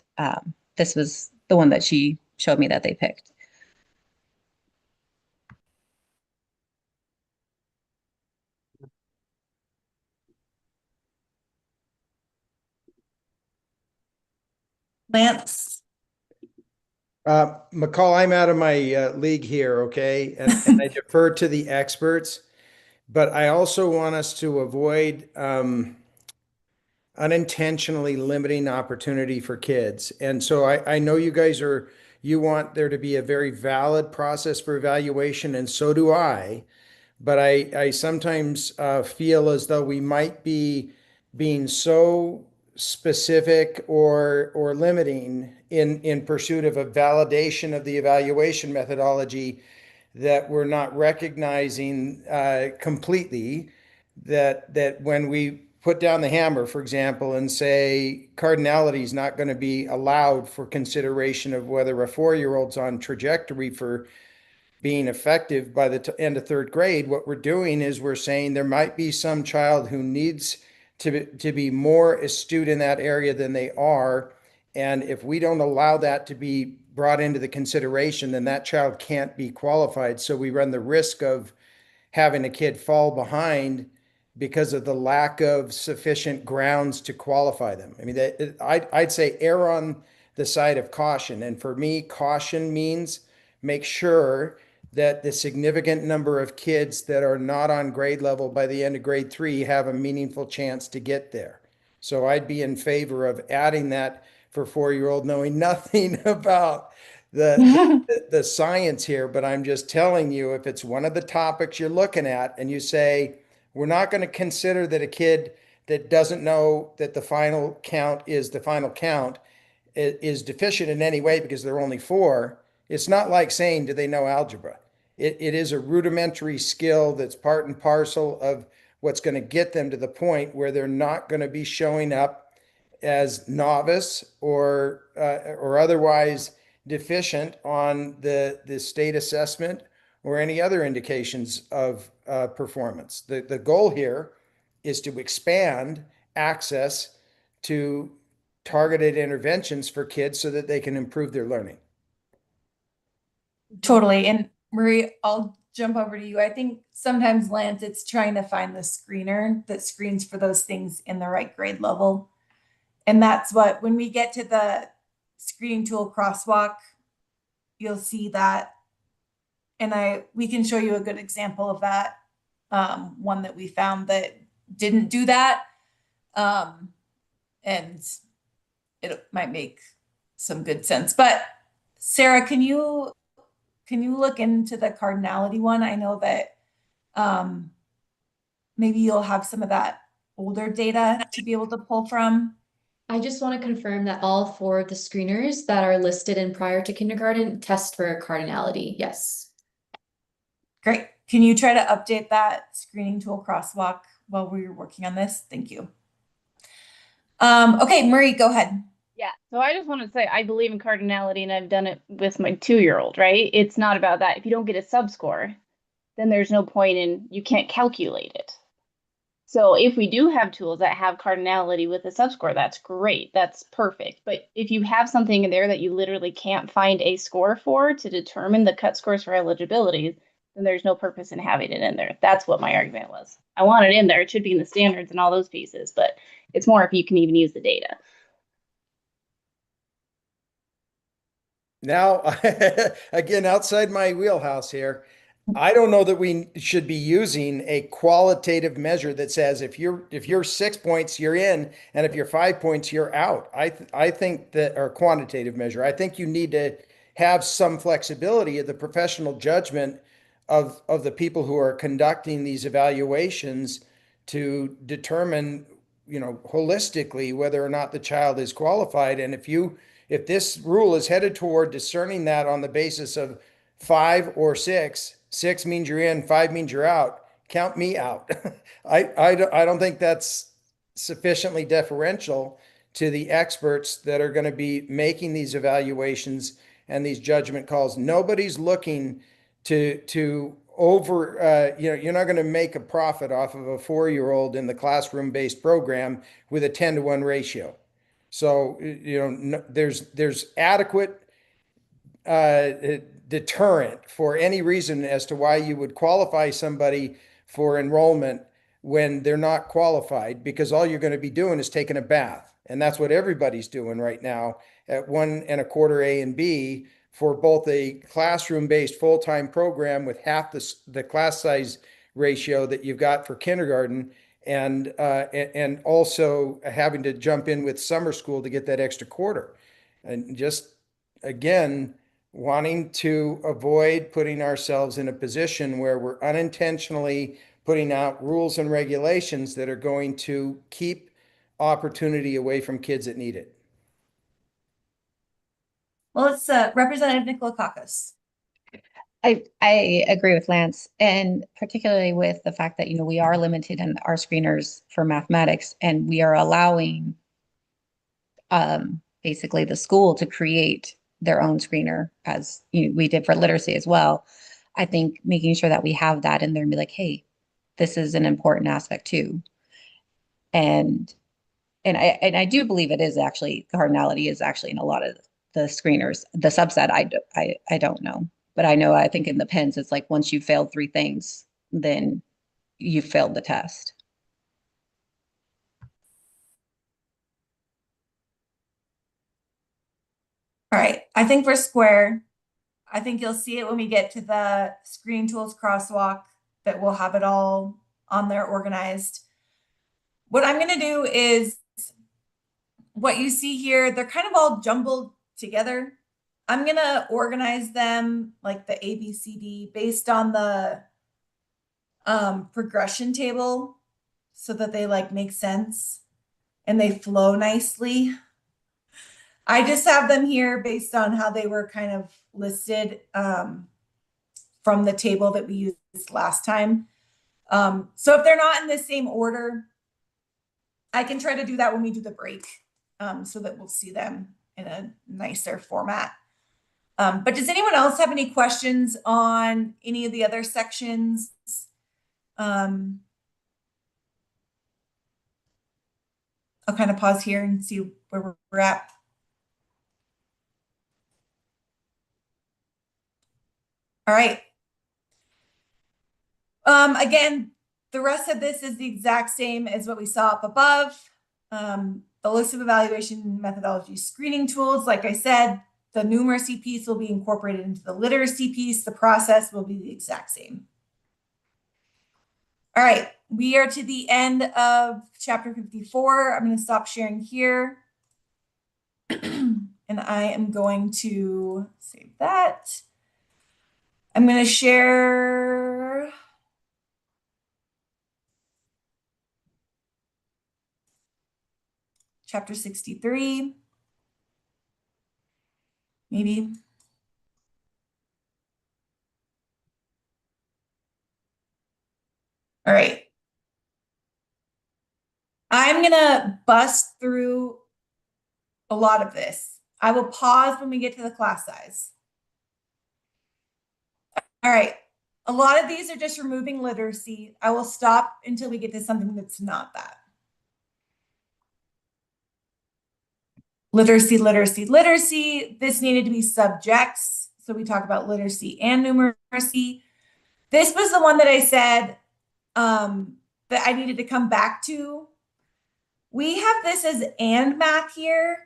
this was the one that she showed me that they picked. Lance? McCall, I'm out of my league here, okay? And I defer to the experts, but I also want us to avoid unintentionally limiting opportunity for kids. And so I know you guys you want there to be a very valid process for evaluation, and so do I. But I sometimes feel as though we might be being so specific or limiting in pursuit of a validation of the evaluation methodology that we're not recognizing completely that when we put down the hammer, for example, and say cardinality is not going to be allowed for consideration of whether a 4-year-old's on trajectory for being effective by the end of 3rd grade, what we're doing is we're saying there might be some child who needs to be more astute in that area than they are. And if we don't allow that to be brought into the consideration, then that child can't be qualified. So we run the risk of having a kid fall behind because of the lack of sufficient grounds to qualify them. I mean, I'd say err on the side of caution. And for me, caution means make sure that the significant number of kids that are not on grade level by the end of grade 3 have a meaningful chance to get there. So I'd be in favor of adding that for 4-year-old, knowing nothing about the science here, but I'm just telling you, if it's one of the topics you're looking at and you say, we're not going to consider that a kid that doesn't know that the final count is the final count is deficient in any way because they're only 4, it's not like saying, do they know algebra? It is a rudimentary skill that's part and parcel of what's going to get them to the point where they're not going to be showing up as novice or otherwise deficient on the state assessment or any other indications of performance. The goal here is to expand access to targeted interventions for kids so that they can improve their learning. Totally. And Marie, I'll jump over to you. I think sometimes, Lance, it's trying to find the screener that screens for those things in the right grade level. And that's what, when we get to the screening tool crosswalk, you'll see that. And we can show you a good example of that. One that we found that didn't do that. And it might make some good sense. But Sarah, can you look into the cardinality one? I know that maybe you'll have some of that older data to be able to pull from. I just want to confirm that all 4 of the screeners that are listed in prior to kindergarten test for cardinality. Yes. Great. Can you try to update that screening tool crosswalk while we're working on this? Thank you. Okay, Marie, go ahead. Yeah, so I just want to say I believe in cardinality, and I've done it with my 2-year-old, right? It's not about that. If you don't get a sub-score, then there's no point in, you can't calculate it. So if we do have tools that have cardinality with a sub-score, that's great. That's perfect. But if you have something in there that you literally can't find a score for to determine the cut scores for eligibility, then there's no purpose in having it in there. That's what my argument was. I want it in there. It should be in the standards and all those pieces, but it's more if you can even use the data. Now, again, outside my wheelhouse here, I don't know that we should be using a qualitative measure that says if you're 6 points, you're in, and if you're 5 points, you're out. I think that, or quantitative measure, I think you need to have some flexibility of the professional judgment of the people who are conducting these evaluations to determine, holistically whether or not the child is qualified. And if this rule is headed toward discerning that on the basis of 5 or 6, 6 means you're in, 5 means you're out, count me out. I don't think that's sufficiently deferential to the experts that are going to be making these evaluations and these judgment calls. Nobody's looking to over, you're not going to make a profit off of a 4-year-old in the classroom-based program with a 10-to-1 ratio. So, there's adequate deterrent for any reason as to why you would qualify somebody for enrollment when they're not qualified, because all you're going to be doing is taking a bath. And that's what everybody's doing right now at 1 1/4 A and B for both a classroom-based full-time program with half the class size ratio that you've got for kindergarten, and also having to jump in with summer school to get that extra quarter. And just, again, wanting to avoid putting ourselves in a position where we're unintentionally putting out rules and regulations that are going to keep opportunity away from kids that need it. Well, it's Representative Nicola Kakos. I agree with Lance, and particularly with the fact that, we are limited in our screeners for mathematics, and we are allowing basically the school to create their own screener, as we did for literacy as well. I think making sure that we have that in there and be like, hey, this is an important aspect too. And I do believe it is actually, cardinality is actually in a lot of the screeners. The subset, I don't know. But I think in the PENS, it's like once you've failed 3 things, then you've failed the test. All right, I think we're square. I think you'll see it when we get to the screen tools crosswalk, that we'll have it all on there organized. What I'm going to do is, what you see here, they're kind of all jumbled together. I'm going to organize them like the A, B, C, D based on the progression table, so that they make sense and they flow nicely. I just have them here based on how they were kind of listed from the table that we used last time. So if they're not in the same order, I can try to do that when we do the break, so that we'll see them in a nicer format. But does anyone else have any questions on any of the other sections? I'll kind of pause here and see where we're at. All right. Again, the rest of this is the exact same as what we saw up above. The list of evaluation methodology screening tools, like I said, the numeracy piece will be incorporated into the literacy piece. The process will be the exact same. All right, we are to the end of chapter 54. I'm going to stop sharing here. And I am going to save that. I'm going to share chapter 63, maybe. All right. I'm going to bust through a lot of this. I will pause when we get to the class size. All right. A lot of these are just removing literacy. I will stop until we get to something that's not that. Literacy, literacy, literacy. This needed to be subjects. So we talk about literacy and numeracy. This was the one that I said that I needed to come back to. We have this as and math here.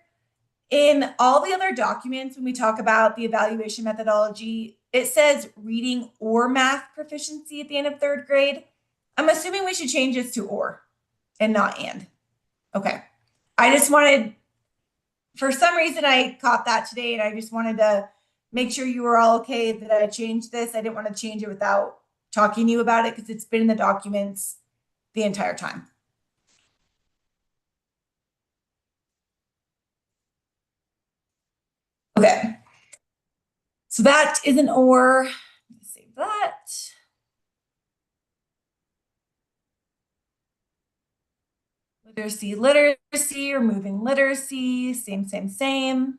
In all the other documents, when we talk about the evaluation methodology, it says reading or math proficiency at the end of 3rd grade. I'm assuming we should change this to or and not and. Okay. I just wanted, for some reason, I caught that today, and I just wanted to make sure you were all okay that I changed this. I didn't want to change it without talking to you about it, because it's been in the documents the entire time. Okay. So that is an or. Save that. literacy, removing literacy, same.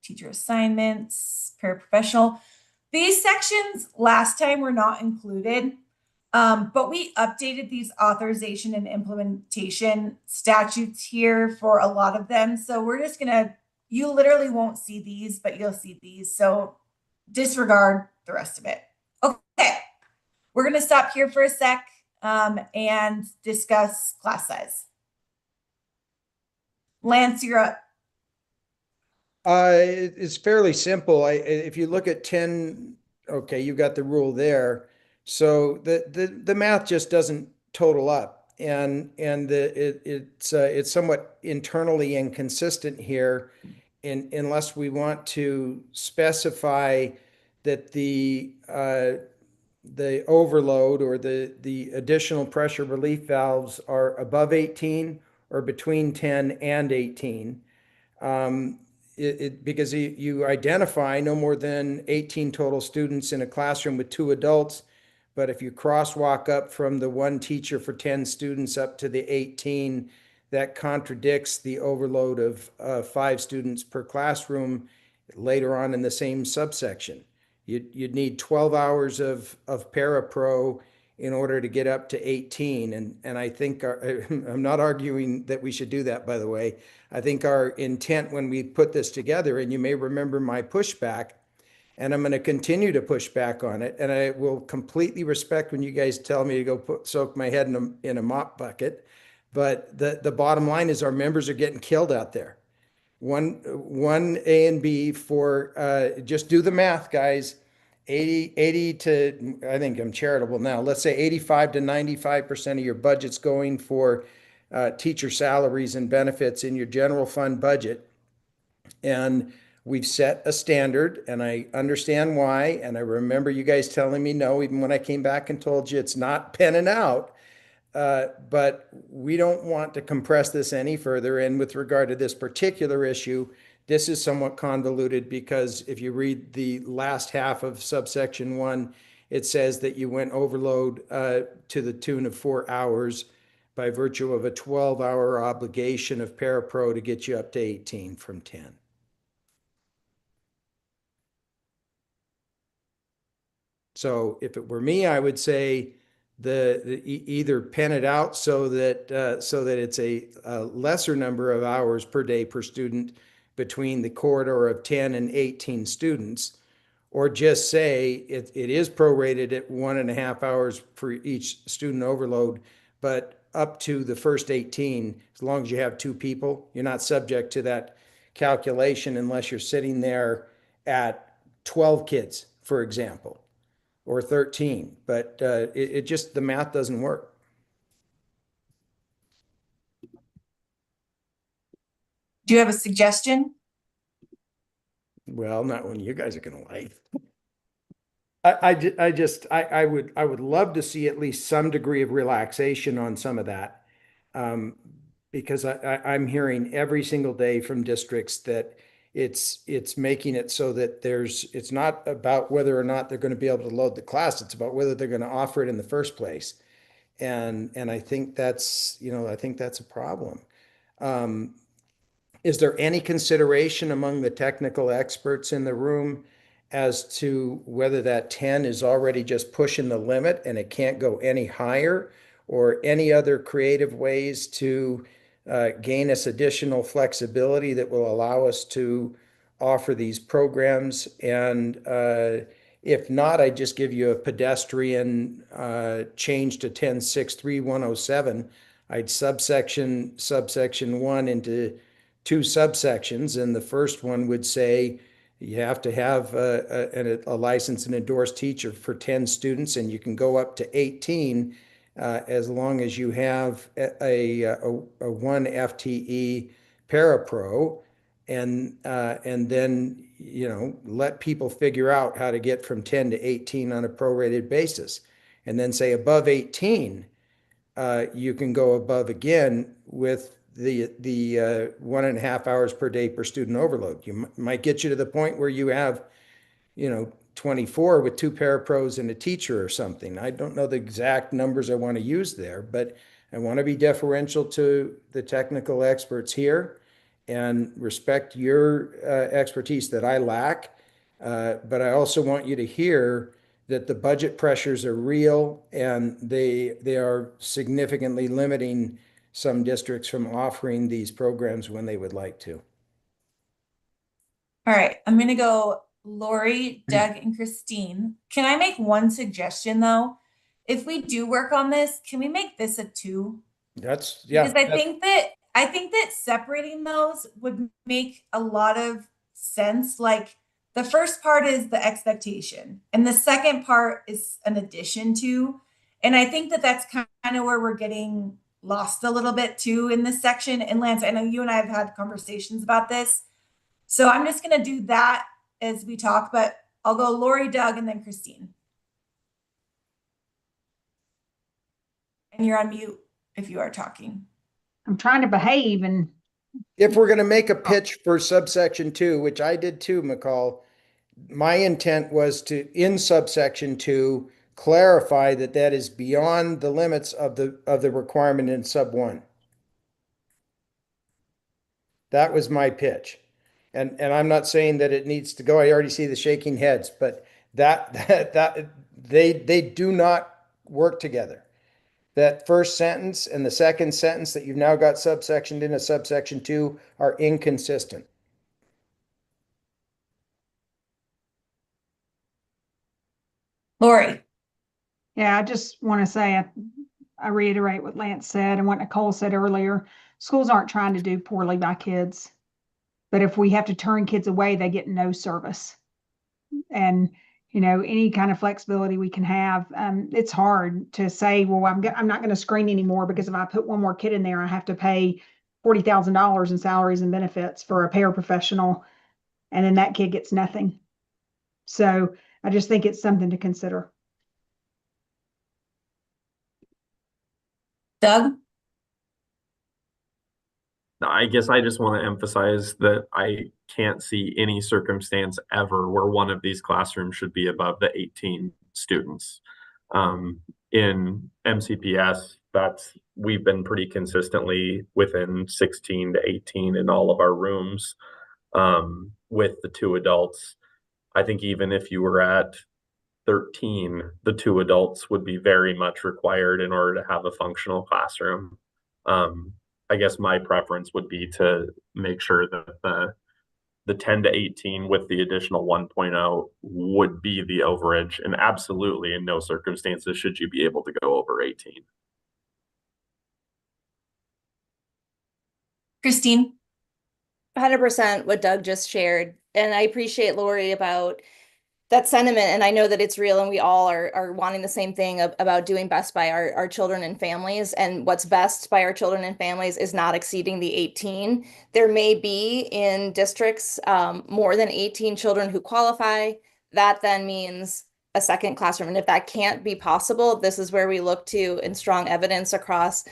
Teacher assignments, paraprofessional. These sections last time were not included, but we updated these authorization and implementation statutes here for a lot of them. So we're just gonna, you literally won't see these, but you'll see these. So disregard the rest of it. Okay, we're gonna stop here for a sec and discuss class size. Lance, you're up. It's fairly simple. If you look at 10, okay, you got the rule there. So the math just doesn't total up, and it's somewhat internally inconsistent here, unless we want to specify that the overload or the additional pressure relief valves are above 18 or between 10 and 18. Because you identify no more than 18 total students in a classroom with 2 adults. But if you crosswalk up from the 1 teacher for 10 students up to the 18, that contradicts the overload of 5 students per classroom later on in the same subsection. You'd need 12 hours of parapro in order to get up to 18. And I think I'm not arguing that we should do that, by the way. I think our intent when we put this together, and you may remember my pushback, and I'm going to continue to push back on it, and I will completely respect when you guys tell me to go soak my head in a mop bucket. But the bottom line is our members are getting killed out there. One A and B for, just do the math, guys. 80 to, I think I'm charitable now, let's say 85 to 95% of your budget's going for teacher salaries and benefits in your general fund budget. And we've set a standard, and I understand why. And I remember you guys telling me no, even when I came back and told you it's not penning out. But we don't want to compress this any further. And with regard to this particular issue, this is somewhat convoluted, because if you read the last half of subsection 1, it says that you went overload to the tune of 4 hours by virtue of a 12-hour obligation of parapro to get you up to 18 from 10. So if it were me, I would say either pen it out so that it's a lesser number of hours per day per student between the corridor of 10 and 18 students, or just say it is prorated at 1.5 hours for each student overload, but up to the first 18, as long as you have 2 people, you're not subject to that calculation unless you're sitting there at 12 kids, for example, or 13. But it just, the math doesn't work. Do you have a suggestion? Well, not one you guys are going to like. I would love to see at least some degree of relaxation on some of that, because I'm hearing every single day from districts that it's making it so that it's not about whether or not they're going to be able to load the class. It's about whether they're going to offer it in the first place. And I think that's a problem. Is there any consideration among the technical experts in the room as to whether that 10 is already just pushing the limit and it can't go any higher, or any other creative ways to gain us additional flexibility that will allow us to offer these programs? And if not, I just give you a pedestrian change to 10.6.3.107. I'd subsection 1 into 2 subsections, and the first one would say you have to have a licensed and endorsed teacher for 10 students, and you can go up to 18 as long as you have a 1 FTE parapro, and then let people figure out how to get from 10 to 18 on a prorated basis, and then say above 18 you can go above again with the 1.5 hours per day per student overload. You might get you to the point where you have 24 with 2 parapros and a teacher or something. I don't know the exact numbers I want to use there, but I want to be deferential to the technical experts here and respect your expertise that I lack. But I also want you to hear that the budget pressures are real and they are significantly limiting some districts from offering these programs when they would like to. All right, I'm gonna go Lori, Doug, and Christine. Can I make one suggestion though? If we do work on this, can we make this a 2? That's, Because I think that separating those would make a lot of sense. Like the first part is the expectation, and the second part is an addition to. And I think that that's kind of where we're getting lost a little bit too in this section. And Lance, I know you and I have had conversations about this. So I'm just going to do that as we talk, but I'll go Lori, Doug, and then Christine. And you're on mute if you are talking. I'm trying to behave and. If we're going to make a pitch for subsection 2, which I did too, McCall, my intent was to, in subsection 2, clarify that that is beyond the limits of the requirement in sub 1. That was my pitch. And I'm not saying that it needs to go. I already see the shaking heads, but that they do not work together. That first sentence and the second sentence that you've now got subsectioned in a subsection 2 are inconsistent. Lori. Yeah, I just want to say, I reiterate what Lance said and what Nicole said earlier. Schools aren't trying to do poorly by kids, but if we have to turn kids away, they get no service. And, you know, any kind of flexibility we can have, it's hard to say, well, I'm not going to screen anymore because if I put one more kid in there, I have to pay $40,000 in salaries and benefits for a paraprofessional, and then that kid gets nothing. So I just think it's something to consider. Doug? I guess I just want to emphasize that I can't see any circumstance ever where one of these classrooms should be above the 18 students. In MCPS, we've been pretty consistently within 16 to 18 in all of our rooms with the 2 adults. I think even if you were at 13, the 2 adults would be very much required in order to have a functional classroom. I guess my preference would be to make sure that the 10 to 18 with the additional 1.0 would be the overage, and absolutely in no circumstances should you be able to go over 18. Christine? 100% what Doug just shared. And I appreciate Lori about that sentiment. And I know that it's real and we all are wanting the same thing about doing best by our children and families. And what's best by our children and families is not exceeding the 18. There may be in districts more than 18 children who qualify. That then means a second classroom. And if that can't be possible, this is where we look to in strong evidence across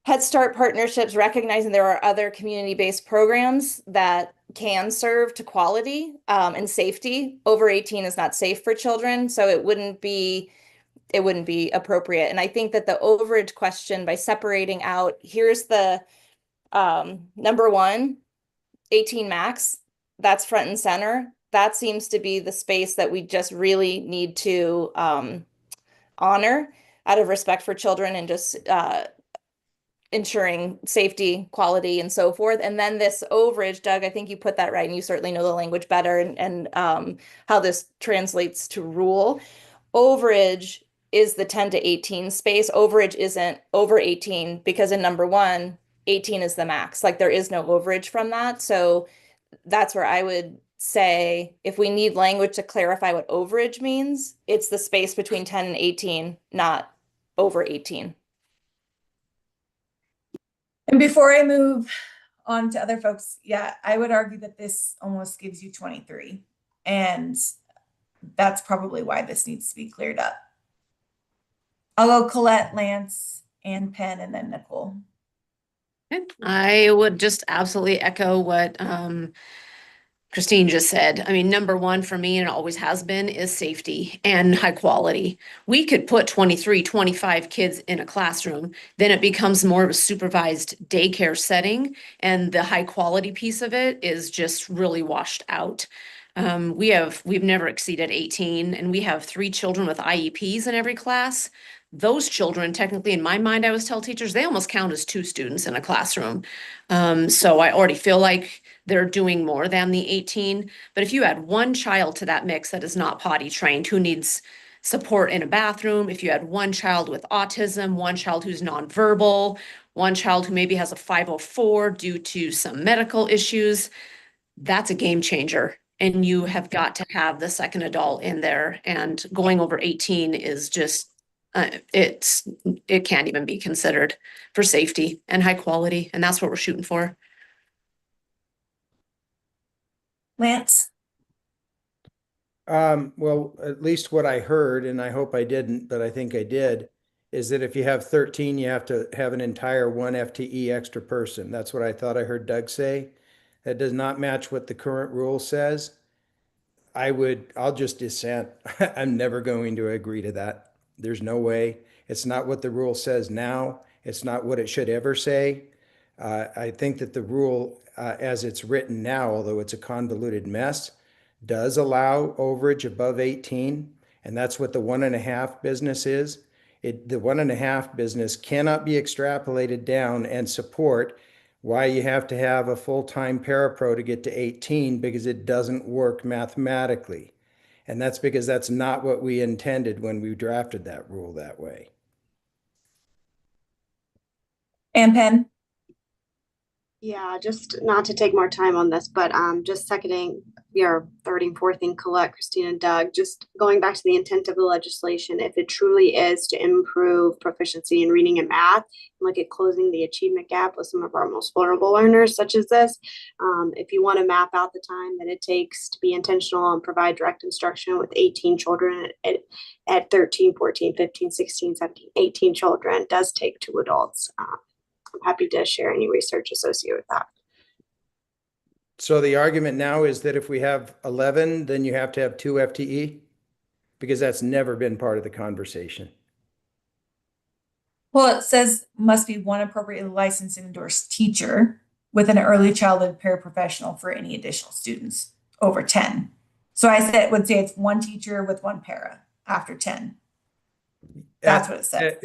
Head Start partnerships, recognizing there are other community-based programs that can serve to quality and safety. Over 18 is not safe for children, so it wouldn't be appropriate. And I think that the overage question, by separating out, here's the number 1, 18 max, that's front and center. That seems to be the space that we just really need to honor out of respect for children and just ensuring safety, quality, and so forth. And then this overage, Doug, I think you put that right, and you certainly know the language better and how this translates to rule. Overage is the 10 to 18 space. Overage isn't over 18 because in number 1, 18 is the max. Like there is no overage from that. So that's where I would say if we need language to clarify what overage means, it's the space between 10 and 18, not over 18. And before I move on to other folks, yeah, I would argue that this almost gives you 23. And that's probably why this needs to be cleared up. I'll go Colette, Lance, and Penn, and then Nicole. I would just absolutely echo what Christine just said, I mean, number one for me, and it always has been, is safety and high quality. We could put 23, 25 kids in a classroom, then it becomes more of a supervised daycare setting, and the high quality piece of it is just really washed out. We've never exceeded 18, and we have 3 children with IEPs in every class. Those children, technically, in my mind, I always tell teachers, they almost count as 2 students in a classroom. So I already feel like they're doing more than the 18. But if you add one child to that mix that is not potty trained, who needs support in a bathroom, if you add one child with autism, one child who's nonverbal, one child who maybe has a 504 due to some medical issues, that's a game changer. And you have got to have the second adult in there, and going over 18 is just, it can't even be considered for safety and high quality. And that's what we're shooting for. Lance? Well, at least what I heard, and I hope I didn't, but I think I did, is that if you have 13, you have to have an entire 1 FTE extra person. That's what I thought I heard Doug say. That does not match what the current rule says. I'll just dissent. I'm never going to agree to that. There's no way. It's not what the rule says now. It's not what it should ever say. I think that the rule, as it's written now, although it's a convoluted mess, does allow overage above 18, and that's what the 1.5 business is. The 1.5 business cannot be extrapolated down and support why you have to have a full-time parapro to get to 18, because it doesn't work mathematically. And that's because that's not what we intended when we drafted that rule that way. And Penn? Yeah, just not to take more time on this, but just seconding your third and fourth thing, Colette, Christine, and Doug, just going back to the intent of the legislation, if it truly is to improve proficiency in reading and math, and look at closing the achievement gap with some of our most vulnerable learners, such as this, if you want to map out the time that it takes to be intentional and provide direct instruction with 18 children at 13, 14, 15, 16, 17, 18 children, it does take 2 adults. I'm happy to share any research associated with that. So the argument now is that if we have 11, then you have to have 2 FTE? Because that's never been part of the conversation. Well, it says must be 1 appropriately licensed and endorsed teacher with an early childhood paraprofessional for any additional students over 10. So I would say it's 1 teacher with 1 para after 10. That's what it says.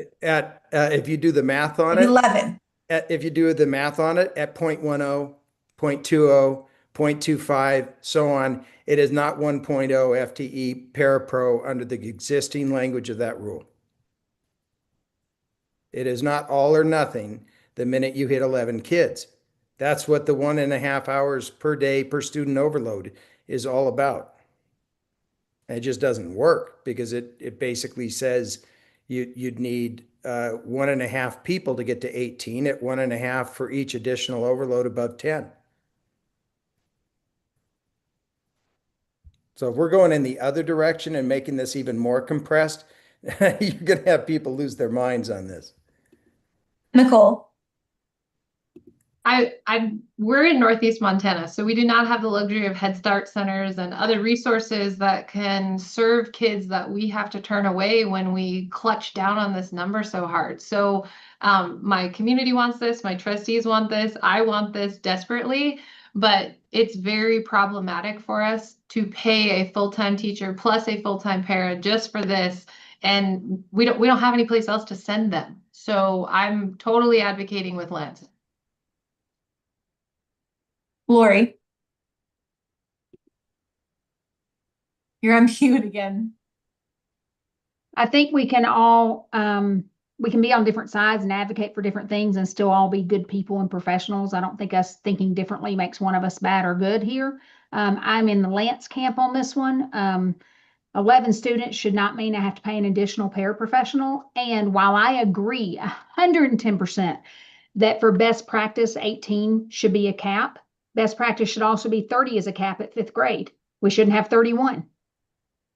If you do the math on it. 11. If you do the math on it at 0.10, 0.20, 0.25, so on, it is not 1.0 FTE parapro under the existing language of that rule. It is not all or nothing the minute you hit 11 kids. That's what the 1.5 hours per day per student overload is all about. And it just doesn't work because it basically says you'd need 1.5 people to get to 18 at 1.5 for each additional overload above 10. So if we're going in the other direction and making this even more compressed, you're going to have people lose their minds on this. Nicole? We're in Northeast Montana, so we do not have the luxury of Head Start centers and other resources that can serve kids that we have to turn away when we clutch down on this number so hard. So my community wants this, my trustees want this, I want this desperately, but it's very problematic for us to pay a full-time teacher plus a full-time para just for this, and we don't have any place else to send them. So I'm totally advocating with Lance. Lori? You're on mute again. I think we can all, we can be on different sides and advocate for different things and still all be good people and professionals. I don't think us thinking differently makes one of us bad or good here. I'm in the Lance camp on this one. 11 students should not mean I have to pay an additional paraprofessional. And while I agree 110% that for best practice, 18 should be a cap, best practice should also be 30 as a cap at 5th grade. We shouldn't have 31,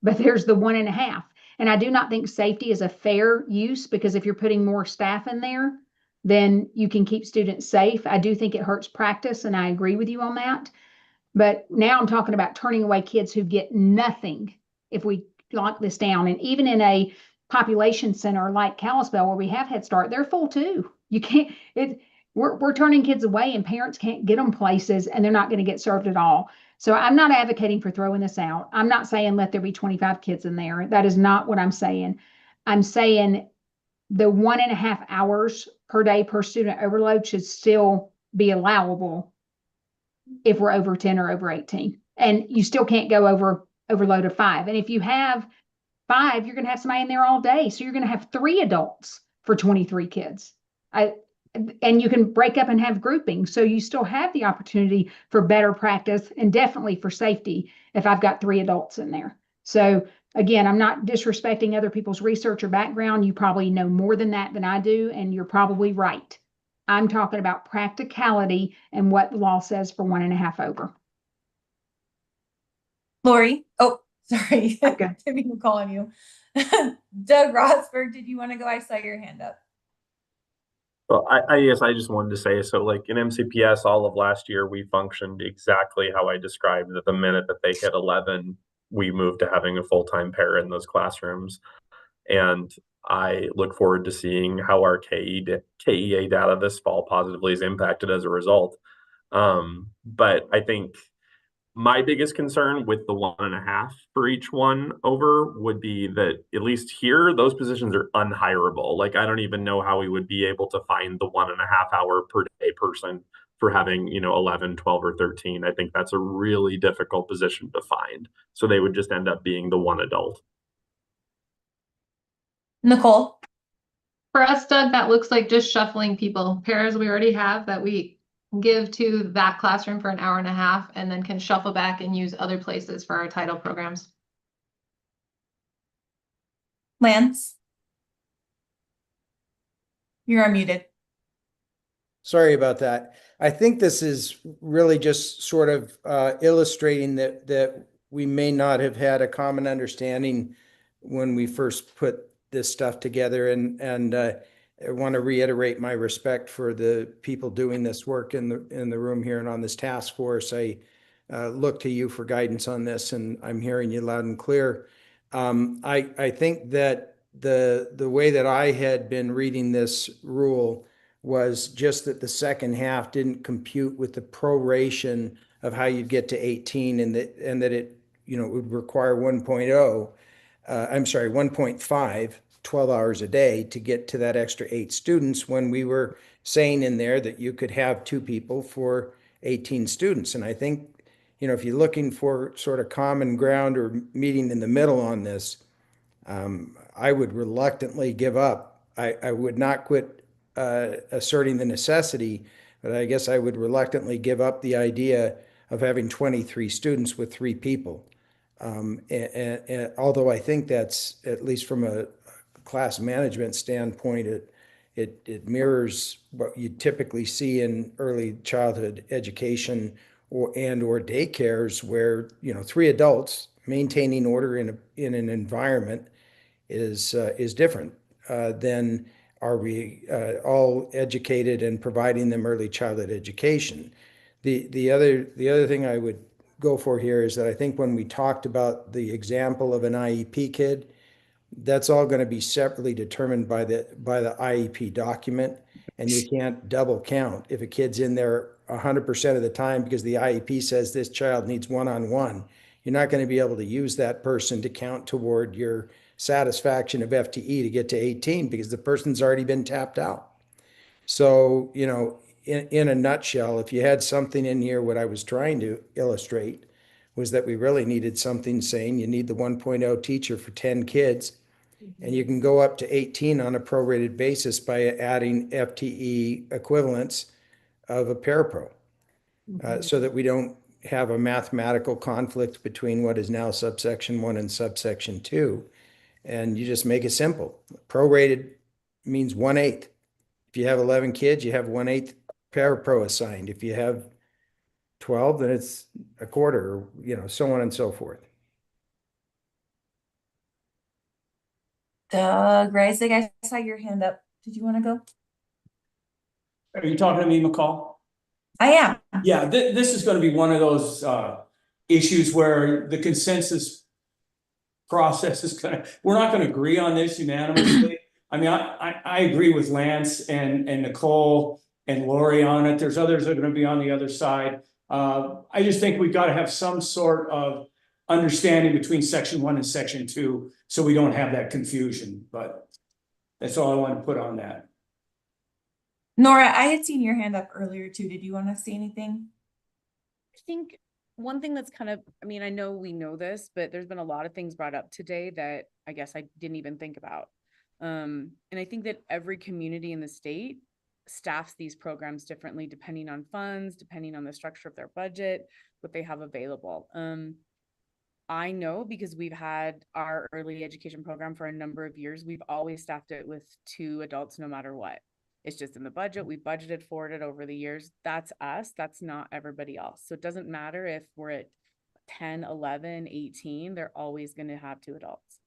but there's the 1.5. And I do not think safety is a fair use, because if you're putting more staff in there, then you can keep students safe. I do think it hurts practice, and I agree with you on that. But now I'm talking about turning away kids who get nothing if we lock this down. And even in a population center like Kalispell, where we have Head Start, they're full too. You can't, we're turning kids away and parents can't get them places and they're not going to get served at all. So I'm not advocating for throwing this out. I'm not saying let there be 25 kids in there. That is not what I'm saying. I'm saying the 1.5 hours per day per student overload should still be allowable if we're over 10 or over 18. And you still can't go overload of 5. And if you have 5, you're going to have somebody in there all day. So you're going to have 3 adults for 23 kids. And you can break up and have grouping. So you still have the opportunity for better practice and definitely for safety if I've got 3 adults in there. So again, I'm not disrespecting other people's research or background. You probably know more than that than I do, and you're probably right. I'm talking about practicality and what the law says for 1.5 over. Lori, oh, sorry. Okay. I didn't mean to call on you. Doug Rosberg, did you want to go? I saw your hand up. Well, I guess I just wanted to say, so like in MCPS, all of last year, we functioned exactly how I described, that the minute that they hit 11, we moved to having a full-time pair in those classrooms. And I look forward to seeing how our KEA data this fall positively is impacted as a result. But I think my biggest concern with the 1.5 for each one over would be that at least here, those positions are unhireable. Like, I don't even know how we would be able to find the 1.5 hour per day person for having, 11, 12, or 13. I think that's a really difficult position to find. So they would just end up being the one adult. Nicole? For us, Doug, that looks like just shuffling people. Pairs we already have that we give to that classroom for an 1.5 hours and then can shuffle back and use other places for our title programs. Lance? You're unmuted. Sorry about that. I think this is really just sort of illustrating that we may not have had a common understanding when we first put this stuff together. And I want to reiterate my respect for the people doing this work in the room here and on this task force. I look to you for guidance on this, and I'm hearing you loud and clear. I think that the way that I had been reading this rule was just that the second half didn't compute with the proration of how you get to 18, and that it would require 1.5, 12 hours a day to get to that extra 8 students, when we were saying in there that you could have 2 people for 18 students. And I think, if you're looking for sort of common ground or meeting in the middle on this, I would reluctantly give up. I would not quit asserting the necessity, but I guess I would reluctantly give up the idea of having 23 students with 3 people. And although I think that's, at least from a class management standpoint, it mirrors what you typically see in early childhood education or daycares, where 3 adults maintaining order in an environment is different than are we all educated and providing them early childhood education. The other thing I would go for here is that I think when we talked about the example of an IEP kid, that's all going to be separately determined by the IEP document, and you can't double count if a kid's in there 100% of the time because the IEP says this child needs one-on-one. You're not going to be able to use that person to count toward your satisfaction of FTE to get to 18 because the person's already been tapped out. So, in a nutshell, if you had something in here, what I was trying to illustrate was that we really needed something saying you need the 1.0 teacher for 10 kids, and you can go up to 18 on a prorated basis by adding FTE equivalents of a parapro, so that we don't have a mathematical conflict between what is now subsection 1 and subsection 2. And you just make it simple. Prorated means 1/8. If you have 11 kids, you have 1/8 parapro assigned. If you have 12, then it's a quarter, so on and so forth. Doug Reisig, I saw your hand up. Did you want to go? Are you talking to me, McCall? I am. Yeah, this is gonna be one of those issues where the consensus process is we're not gonna agree on this unanimously. I mean, I agree with Lance and Nicole and Lori on it. There's others that are gonna be on the other side. I just think we've gotta have some sort of understanding between section 1 and section 2, so we don't have that confusion, but that's all I want to put on that. Nora, I had seen your hand up earlier too. Did you want to say anything? I think one thing that's kind of, I mean, I know we know this, but there's been a lot of things brought up today that I guess I didn't even think about. And I think that every community in the state staffs these programs differently, depending on funds, depending on the structure of their budget, what they have available. I know because we've had our early education program for a number of years, we've always staffed it with 2 adults no matter what. It's just in the budget. We budgeted for it over the years. That's us. That's not everybody else. So it doesn't matter if we're at 10, 11, 18, they're always going to have 2 adults.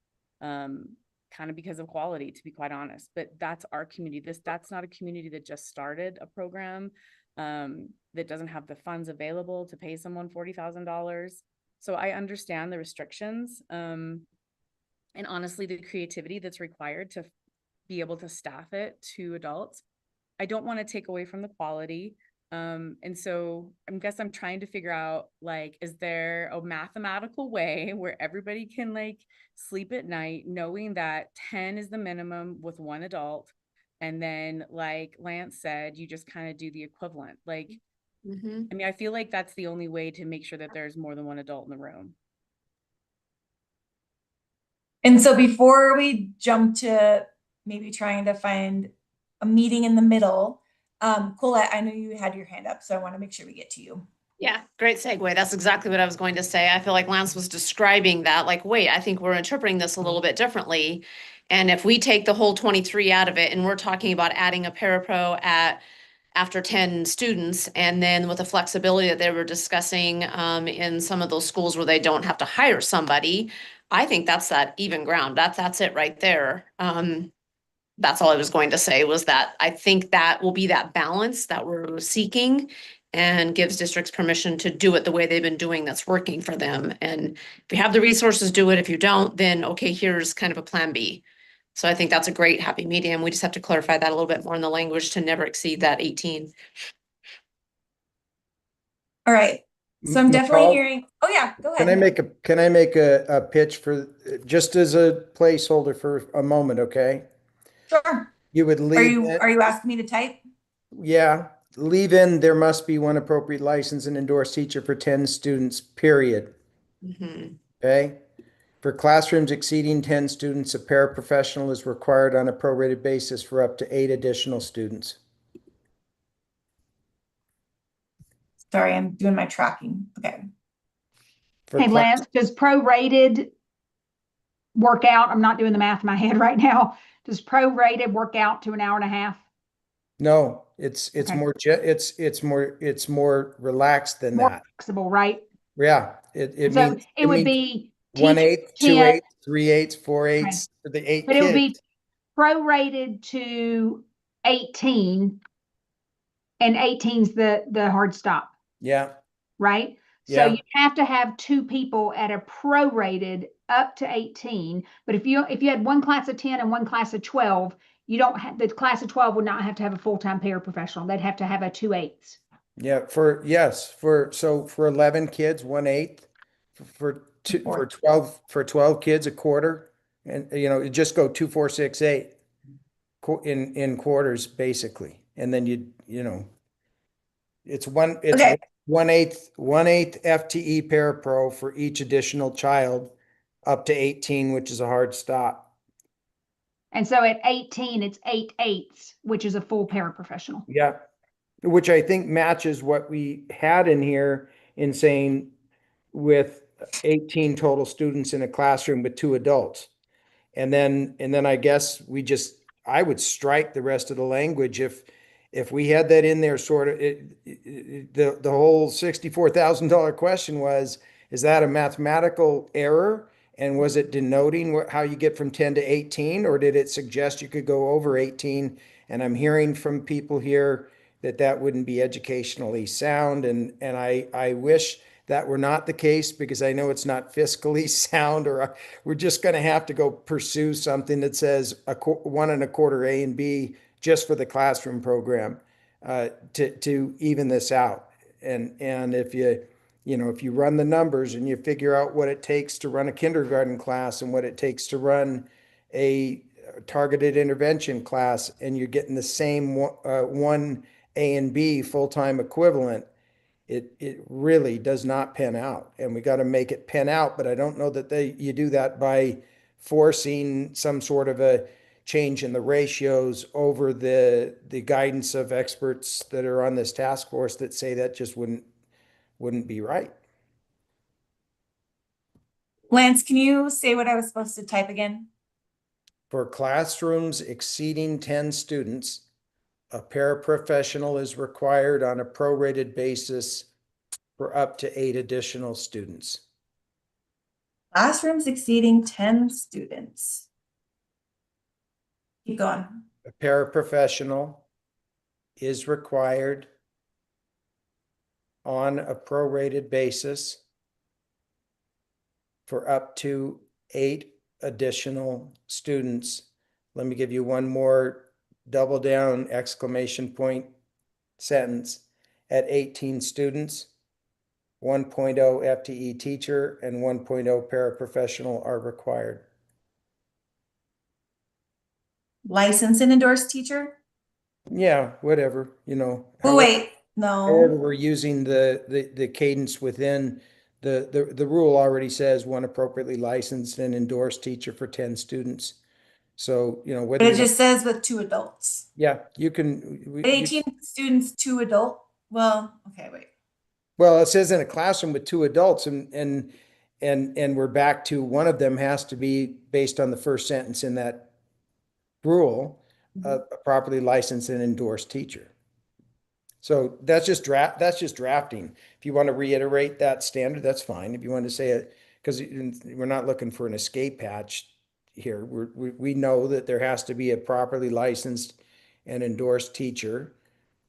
Kind of because of quality, to be quite honest, but that's our community. That's not a community that just started a program that doesn't have the funds available to pay someone $40,000. So I understand the restrictions and honestly, the creativity that's required to be able to staff it to adults. I don't want to take away from the quality. And so I guess I'm trying to figure out, like, is there a mathematical way where everybody can like sleep at night knowing that 10 is the minimum with 1 adult? And then like Lance said, you just kind of do the equivalent. Like, I mean, I feel like that's the only way to make sure that there's more than 1 adult in the room. And so before we jump to maybe trying to find a meeting in the middle, Colette, I know you had your hand up, so I want to make sure we get to you. Yeah, great segue. That's exactly what I was going to say. I feel like Lance was describing that, like, wait, I think we're interpreting this a little bit differently. And if we take the whole 23 out of it and we're talking about adding a parapro after 10 students, and then with the flexibility that they were discussing in some of those schools where they don't have to hire somebody, I think that's that even ground. That's it right there. That's all I was going to say, was that I think that will be that balance that we're seeking and gives districts permission to do it the way they've been doing that's working for them. And if you have the resources, do it. If you don't, then okay, here's kind of a plan B. So I think that's a great happy medium. We just have to clarify that a little bit more in the language to never exceed that 18. All right. So I'm definitely hearing, oh yeah, go ahead. Can I make a pitch for, just as a placeholder for a moment, okay? Sure. You would leave. Are you asking me to type? Yeah, leave in, there must be 1 appropriate licensed and endorsed teacher for 10 students, period. Okay? For classrooms exceeding 10 students, a paraprofessional is required on a prorated basis for up to 8 additional students. Sorry, I'm doing my tracking. Okay. Hey, Lance, does prorated work out? I'm not doing the math in my head right now. Does prorated work out to 1.5 hours? No, it's more relaxed than More that. flexible, right? Yeah, So it would be 1/8, 10 2/8, 3/8, 4/8 for the 8 but kids. it would be prorated to 18, and 18's the hard stop. Yeah. Right? Yeah. So you have to have 2 people at a prorated up to 18. But if you had 1 class of 10 and 1 class of 12, you don't have, the class of 12 would not have to have a full-time paraprofessional. They'd have to have a 2/8. Yeah, for 11 kids, 1/8, for 12 kids, a quarter, and you just go 2, 4, 6, 8 in quarters basically, and then it's 1/8 FTE parapro for each additional child up to 18, which is a hard stop. And so at 18, it's 8/8, which is a full paraprofessional. Yeah, which I think matches what we had in here in saying with 18 total students in a classroom with 2 adults. And then I guess I would strike the rest of the language if we had that in there, sort of the whole $64,000 question was, is that a mathematical error? And was it denoting how you get from 10 to 18, or did it suggest you could go over 18? And I'm hearing from people here that wouldn't be educationally sound. And I wish that were not the case, because I know it's not fiscally sound, or we're just going to have to go pursue something that says 1 1/4 A and B just for the classroom program to even this out. And if if you run the numbers and you figure out what it takes to run a kindergarten class and what it takes to run a targeted intervention class, and you're getting the same one A and B full-time equivalent, it really does not pan out, and we got to make it pan out. But I don't know that you do that by forcing some sort of a change in the ratios over the guidance of experts that are on this task force that say that just wouldn't be right. Lance, can you say what I was supposed to type again? For classrooms exceeding 10 students, a paraprofessional is required on a prorated basis for up to 8 additional students. Classrooms exceeding 10 students. Keep going. A paraprofessional is required on a prorated basis for up to 8 additional students. Let me give you one more double down exclamation point sentence. At 18 students, 1.0 FTE teacher and 1.0 paraprofessional are required. Licensed and endorsed teacher? Yeah, whatever, Oh, wait, however no. we're using the cadence within the rule already says one appropriately licensed and endorsed teacher for 10 students. So, whether But it just says with 2 adults. yeah, you can. 18 students, 2 adult. Well, okay, wait. Well, it says in a classroom with 2 adults, and we're back to one of them has to be, based on the first sentence in that rule, a properly licensed and endorsed teacher. So that's just drafting. If you want to reiterate that standard, that's fine. If you want to say it, because we're not looking for an escape hatch here. We know that there has to be a properly licensed and endorsed teacher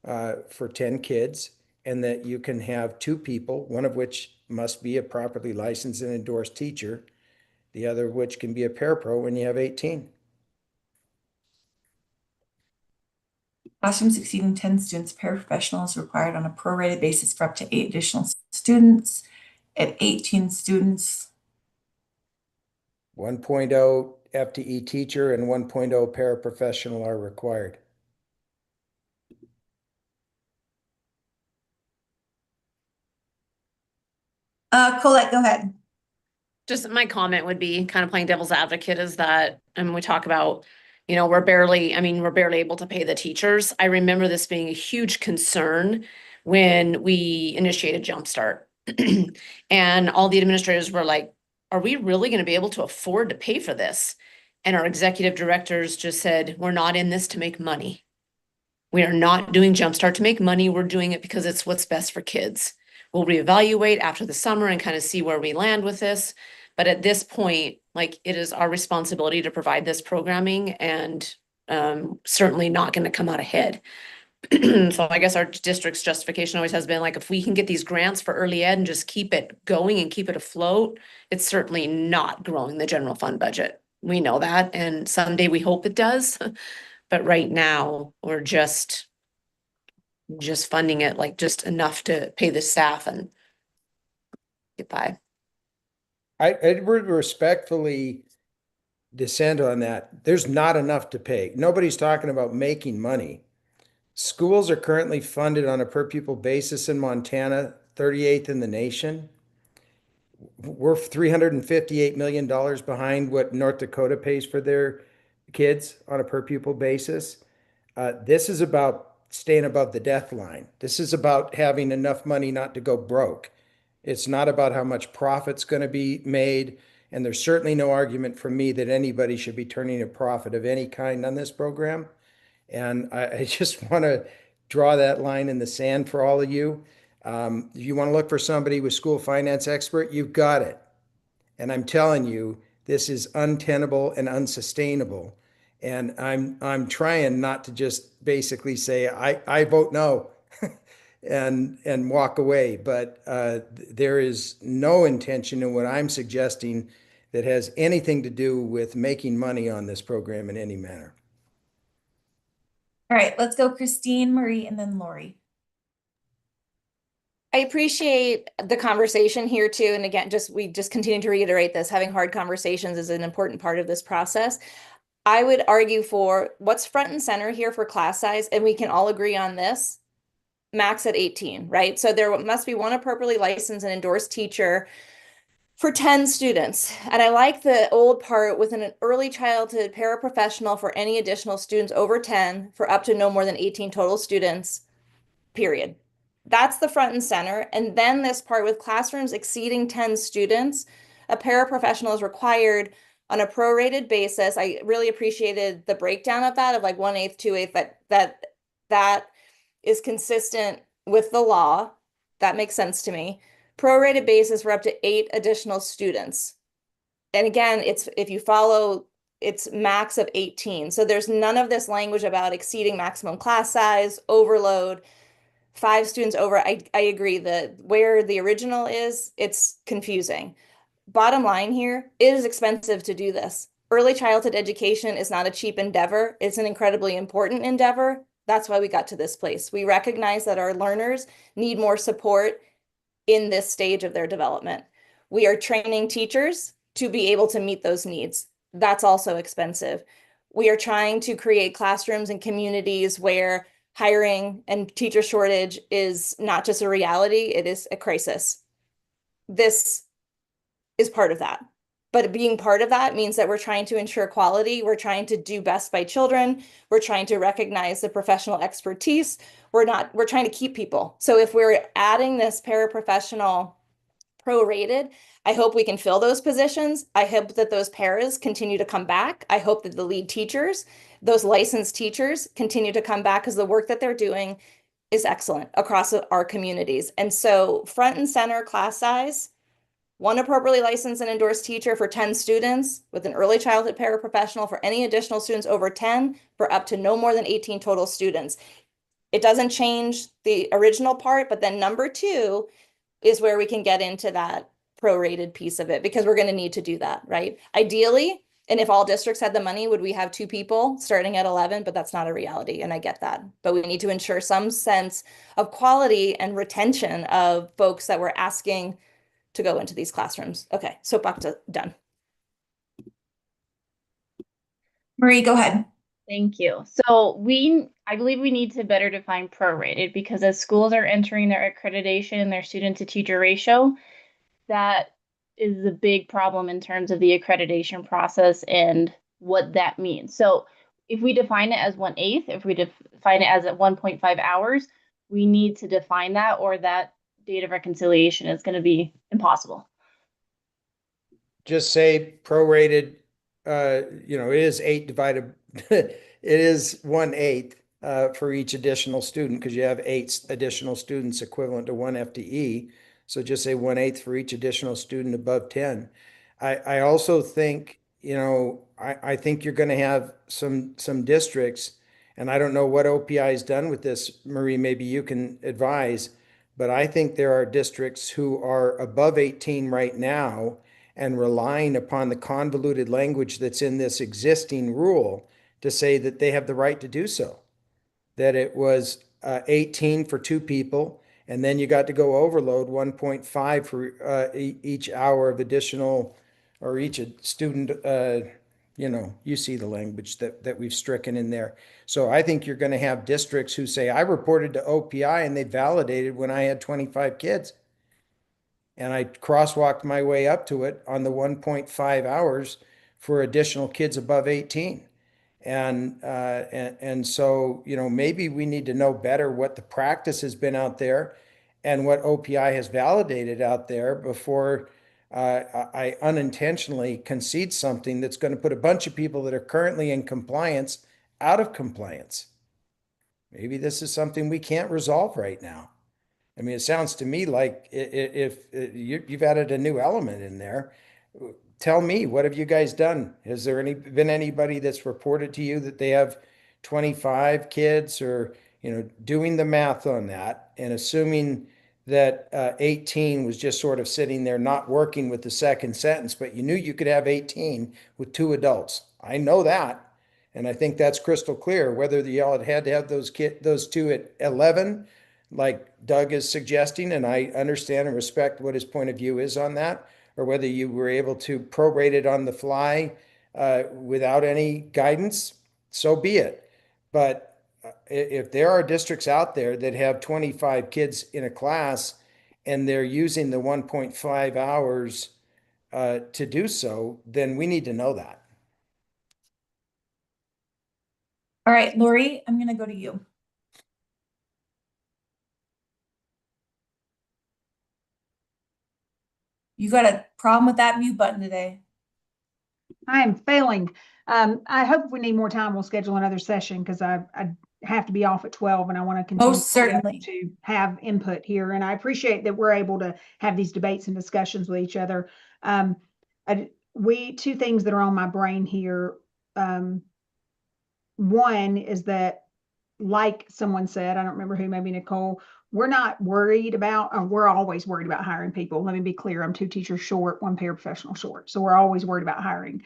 for 10 kids, and that you can have 2 people, one of which must be a properly licensed and endorsed teacher, the other of which can be a parapro when you have 18. Classrooms exceeding 10 students, paraprofessionals required on a prorated basis for up to 8 additional students. At 18 students, 1.0 FTE teacher and 1.0 paraprofessional are required. Colette, go ahead. Just my comment would be kind of playing devil's advocate is that, and we talk about, we're barely able to pay the teachers. I remember this being a huge concern when we initiated Jumpstart. And all the administrators were like, are we really going to be able to afford to pay for this? And our executive directors just said, we're not in this to make money. We are not doing Jumpstart to make money. We're doing it because it's what's best for kids. We'll reevaluate after the summer and kind of see where we land with this. But at this point, like, it is our responsibility to provide this programming, and certainly not going to come out ahead. So I guess our district's justification always has been like, if we can get these grants for early ed and just keep it going and keep it afloat, it's certainly not growing the general fund budget. We know that, and someday we hope it does. But right now, we're just funding it like just enough to pay the staff and get by. I would respectfully dissent on that. There's not enough to pay. Nobody's talking about making money. Schools are currently funded on a per pupil basis in Montana, 38th in the nation. We're $358 million behind what North Dakota pays for their kids on a per pupil basis. This is about staying above the death line. This is about having enough money not to go broke. It's not about how much profit's going to be made. And there's certainly no argument from me that anybody should be turning a profit of any kind on this program. And I just want to draw that line in the sand for all of you. If you want to look for somebody with school finance expert, you've got it. And I'm telling you, this is untenable and unsustainable. And I'm trying not to just basically say, I vote no and walk away. But there is no intention in what I'm suggesting that has anything to do with making money on this program in any manner. All right, let's go Christine, Marie, and then Lori. I appreciate the conversation here too. And again, we just continue to reiterate this, having hard conversations is an important part of this process. I would argue for what's front and center here for class size, and we can all agree on this, max at 18, right? So there must be one appropriately licensed and endorsed teacher for 10 students. And I like the old part with an early childhood paraprofessional for any additional students over 10 for up to no more than 18 total students, period. That's the front and center. And then this part with classrooms exceeding 10 students, a paraprofessional is required on a prorated basis. I really appreciated the breakdown of that, of like 1/8, 2/8, that is consistent with the law. That makes sense to me. Prorated basis for up to 8 additional students. And again, if you follow, it's max of 18. So there's none of this language about exceeding maximum class size, overload, 5 students over. I agree that where the original is, it's confusing. Bottom line here, it is expensive to do this. Early childhood education is not a cheap endeavor. It's an incredibly important endeavor. That's why we got to this place. We recognize that our learners need more support in this stage of their development. We are training teachers to be able to meet those needs. That's also expensive. We are trying to create classrooms and communities where hiring and teacher shortage is not just a reality, it is a crisis. This is part of that. But being part of that means that we're trying to ensure quality. We're trying to do best by children. We're trying to recognize the professional expertise. We're trying to keep people. So if we're adding this paraprofessional prorated, I hope we can fill those positions. I hope that those paras continue to come back. I hope that the lead teachers, those licensed teachers, continue to come back because the work that they're doing is excellent across our communities. And so front and center class size, one appropriately licensed and endorsed teacher for 10 students with an early childhood paraprofessional for any additional students over 10 for up to no more than 18 total students. It doesn't change the original part, but then number 2 is where we can get into that prorated piece of it because we're going to need to do that, right? Ideally, and if all districts had the money, would we have 2 people starting at 11? But that's not a reality, and I get that. But we need to ensure some sense of quality and retention of folks that we're asking to go into these classrooms. Okay, soapbox done. Marie, go ahead. Thank you. So I believe we need to better define prorated because as schools are entering their accreditation and their student to teacher ratio, that is a big problem in terms of the accreditation process and what that means. So if we define it as 1/8, if we define it as at 1.5 hours, we need to define that or that date of reconciliation is going to be impossible. Just say prorated, it is 8 divided, it is 1/8 for each additional student because you have 8 additional students equivalent to 1 FTE. So just say 1/8 for each additional student above 10. I also think, I think you're going to have some districts, and I don't know what OPI has done with this, Marie, maybe you can advise, but I think there are districts who are above 18 right now and relying upon the convoluted language that's in this existing rule to say that they have the right to do so. That it was 18 for 2 people, and then you got to go overload 1.5 for each hour of additional, or each student, you see the language that we've stricken in there. So I think you're going to have districts who say, I reported to OPI and they validated when I had 25 kids. And I crosswalked my way up to it on the 1.5 hours for additional kids above 18. And so, maybe we need to know better what the practice has been out there and what OPI has validated out there before I unintentionally concede something that's going to put a bunch of people that are currently in compliance out of compliance. Maybe this is something we can't resolve right now. I mean, it sounds to me like if you've added a new element in there, tell me, what have you guys done? Has there been anybody that's reported to you that they have 25 kids, or, doing the math on that and assuming that 18 was just sort of sitting there not working with the second sentence, but you knew you could have 18 with 2 adults. I know that. And I think that's crystal clear. Whether y'all had to have those 2 at 11, like Doug is suggesting, and I understand and respect what his point of view is on that, or whether you were able to prorate it on the fly without any guidance, so be it. But if there are districts out there that have 25 kids in a class and they're using the 1.5 hours to do so, then we need to know that. All right, Lori, I'm going to go to you. You got a problem with that mute button today? I am failing. I hope if we need more time, we'll schedule another session because I have to be off at 12 and I want to continue Most certainly to have input here. And I appreciate that we're able to have these debates and discussions with each other. Two things that are on my brain here. One is that, like someone said, I don't remember who, maybe Nicole, we're not worried about, or we're always worried about hiring people. Let me be clear. I'm 2 teachers short, 1 paraprofessional short. So we're always worried about hiring.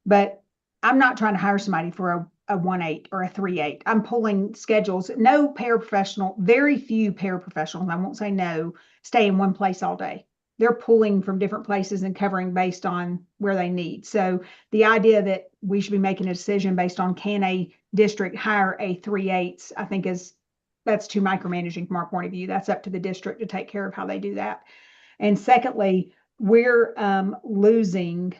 But I'm not trying to hire somebody for a 1-8 or a 3-8. I'm pulling schedules. No paraprofessional, very few paraprofessionals, I won't say no, stay in one place all day. They're pulling from different places and covering based on where they need. So the idea that we should be making a decision based on can a district hire a 3-8, I think that's too micromanaging from our point of view. That's up to the district to take care of how they do that. And secondly, we're losing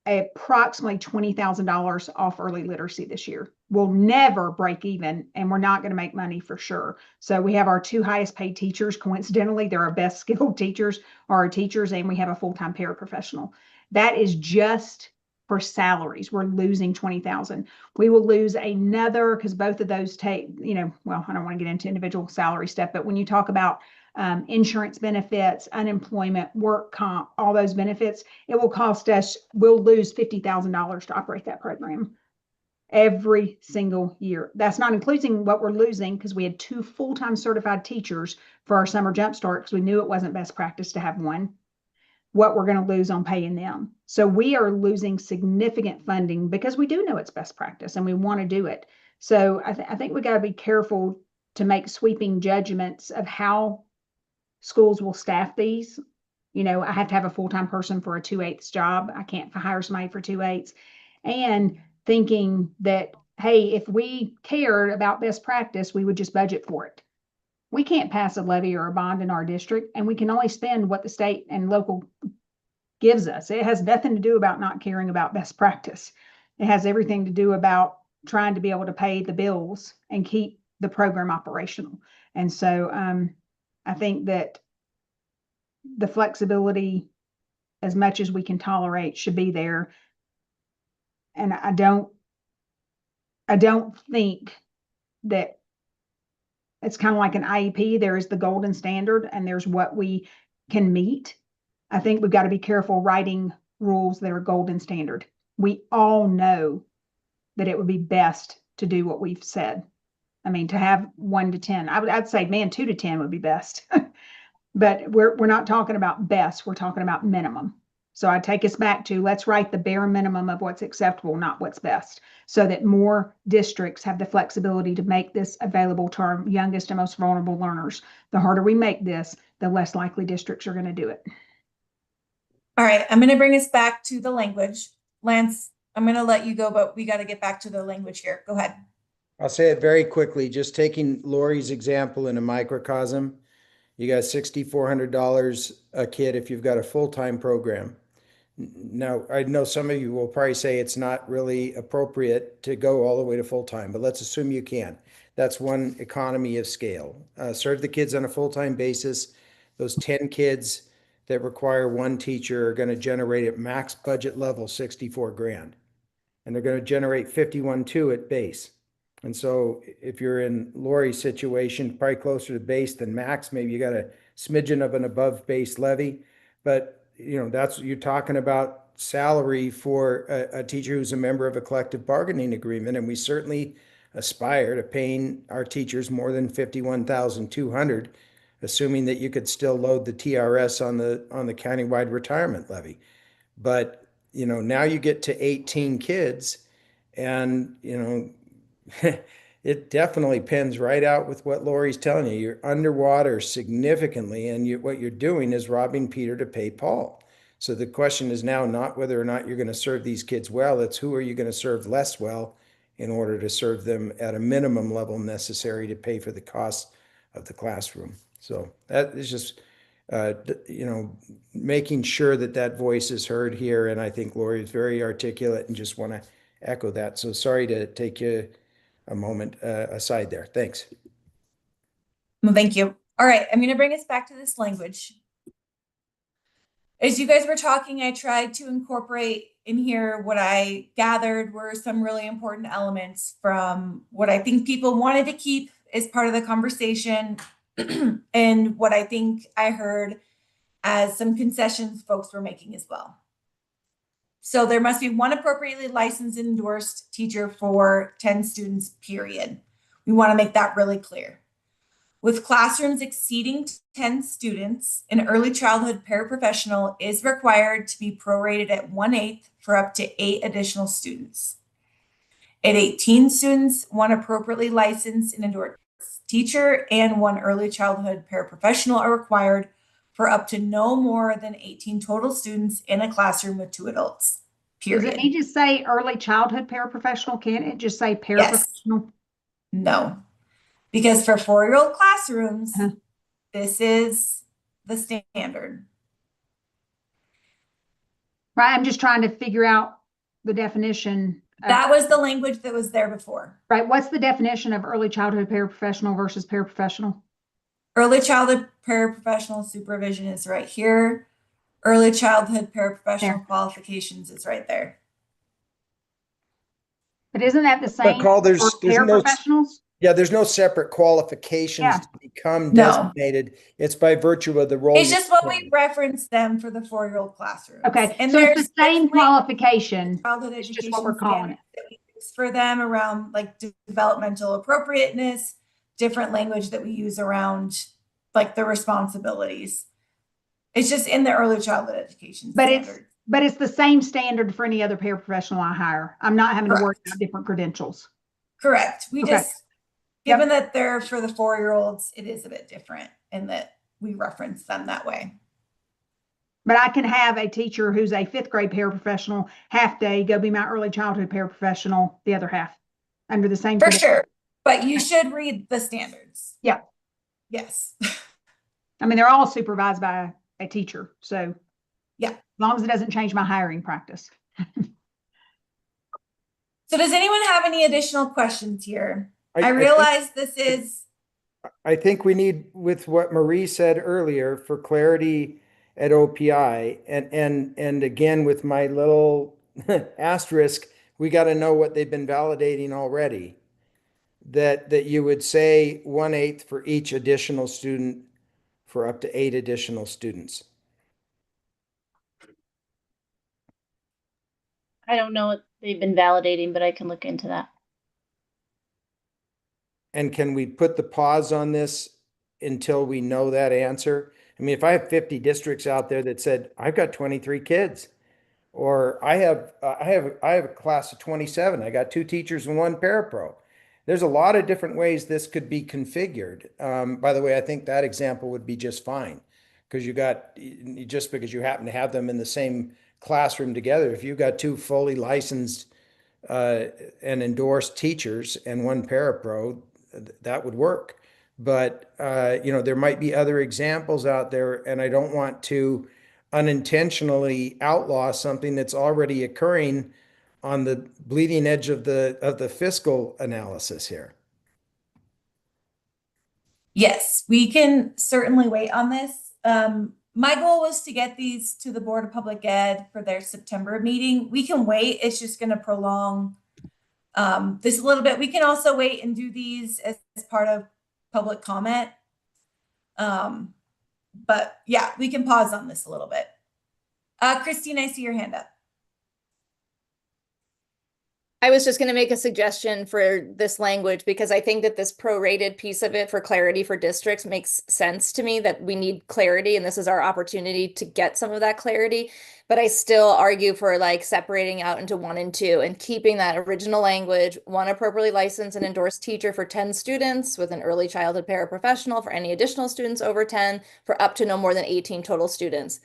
approximately $20,000 off early literacy this year. We'll never break even, and we're not going to make money for sure. So we have our 2 highest paid teachers. Coincidentally, they're our best skilled teachers are our teachers, and we have a full-time paraprofessional. That is just for salaries. We're losing 20,000. We will lose another, because both of those take, well, I don't want to get into individual salary stuff, but when you talk about insurance benefits, unemployment, work comp, all those benefits, it will cost us, we'll lose $50,000 to operate that program every single year. That's not including what we're losing because we had 2 full-time certified teachers for our summer jumpstart because we knew it wasn't best practice to have one, what we're going to lose on paying them. So we are losing significant funding because we do know it's best practice and we want to do it. So I think we got to be careful to make sweeping judgments of how schools will staff these. I have to have a full-time person for a 2/8 job. I can't hire somebody for 2/8. And thinking that, hey, if we cared about best practice, we would just budget for it. We can't pass a levy or a bond in our district, and we can only spend what the state and local gives us. It has nothing to do about not caring about best practice. It has everything to do about trying to be able to pay the bills and keep the program operational. And so I think that the flexibility, as much as we can tolerate, should be there. And I don't think that it's kind of like an IEP. There is the golden standard and there's what we can meet. I think we've got to be careful writing rules that are golden standard. We all know that it would be best to do what we've said. I mean, to have 1 to 10, I'd say, man, 2 to 10 would be best. But we're not talking about best, we're talking about minimum. So I take us back to, let's write the bare minimum of what's acceptable, not what's best, so that more districts have the flexibility to make this available to our youngest and most vulnerable learners. The harder we make this, the less likely districts are going to do it. All right, I'm going to bring us back to the language. Lance, I'm going to let you go, but we got to get back to the language here. Go ahead. I'll say it very quickly, just taking Lori's example in a microcosm. You got $6,400 a kid if you've got a full-time program. Now, I know some of you will probably say it's not really appropriate to go all the way to full-time, but let's assume you can. That's one economy of scale. Serve the kids on a full-time basis. Those 10 kids that require 1 teacher are going to generate at max budget level 64 grand. And they're going to generate 51.2 at base. And so if you're in Lori's situation, probably closer to base than max, maybe you got a smidgen of an above base levy, but that's, you're talking about salary for a teacher who's a member of a collective bargaining agreement, and we certainly aspire to paying our teachers more than 51,200, assuming that you could still load the TRS on the countywide retirement levy. But, now you get to 18 kids and, it definitely pins right out with what Lori's telling you. You're underwater significantly, and what you're doing is robbing Peter to pay Paul. So the question is now not whether or not you're going to serve these kids well, it's who are you going to serve less well in order to serve them at a minimum level necessary to pay for the cost of the classroom. So that is just, making sure that voice is heard here. And I think Lori is very articulate and just want to echo that. So sorry to take you a moment aside there. Thanks. Well, thank you. All right, I'm going to bring us back to this language. As you guys were talking, I tried to incorporate in here what I gathered were some really important elements from what I think people wanted to keep as part of the conversation and what I think I heard as some concessions folks were making as well. So there must be one appropriately licensed and endorsed teacher for 10 students, period. We want to make that really clear. With classrooms exceeding 10 students, an early childhood paraprofessional is required to be prorated at 1/8 for up to 8 additional students. At 18 students, one appropriately licensed and endorsed teacher and one early childhood paraprofessional are required for up to no more than 18 total students in a classroom with 2 adults, period. Does it need to say early childhood paraprofessional? Can't it just say paraprofessional? Yes. No, because for 4-year-old classrooms, this is the standard. Right, I'm just trying to figure out the definition. That was the language that was there before. Right, what's the definition of early childhood paraprofessional versus paraprofessional? Early childhood paraprofessional supervision is right here. Early childhood paraprofessional qualifications is right there. But isn't that the same Carl, for there's no, paraprofessionals? yeah, there's no separate qualifications to become designated. It's by virtue of the role. It's just what we reference them for the 4-year-old classroom. Okay, and so there's it's the same qualification. childhood It's education just what we're calling it. that we use for them around like developmental appropriateness, different language that we use around like the responsibilities. It's just in the early childhood education standard. But it's the same standard for any other paraprofessional I hire. I'm not having to worry about different credentials. Correct. We Okay. just, given that they're for the 4-year-olds, it is a bit different in that we reference them that way. But I can have a teacher who's a 5th grade paraprofessional half day, go be my early childhood paraprofessional the other half under the same. For sure. But you should read the standards. Yeah. Yes. I mean, they're all supervised by a teacher. So yeah, as long as it doesn't change my hiring practice. So does anyone have any additional questions here? I think- realize this is. I think we need, with what Marie said earlier, for clarity at OPI, and again, with my little asterisk, we got to know what they've been validating already. That you would say 1/8 for each additional student for up to 8 additional students. I don't know what they've been validating, but I can look into that. And can we put the pause on this until we know that answer? I mean, if I have 50 districts out there that said, I've got 23 kids, or I have a class of 27, I got 2 teachers and 1 parapro. There's a lot of different ways this could be configured. By the way, I think that example would be just fine, because just because you happen to have them in the same classroom together, if you've got 2 fully licensed and endorsed teachers and 1 parapro, that would work. But there might be other examples out there, and I don't want to unintentionally outlaw something that's already occurring on the bleeding edge of the fiscal analysis here. Yes, we can certainly wait on this. My goal was to get these to the Board of Public Ed for their September meeting. We can wait. It's just going to prolong this a little bit. We can also wait and do these as part of public comment. But yeah, we can pause on this a little bit. Christine, I see your hand up. I was just going to make a suggestion for this language because I think that this prorated piece of it for clarity for districts makes sense to me, that we need clarity and this is our opportunity to get some of that clarity. But I still argue for like separating out into 1 and 2 and keeping that original language, 1 appropriately licensed and endorsed teacher for 10 students with an early childhood paraprofessional for any additional students over 10 for up to no more than 18 total students.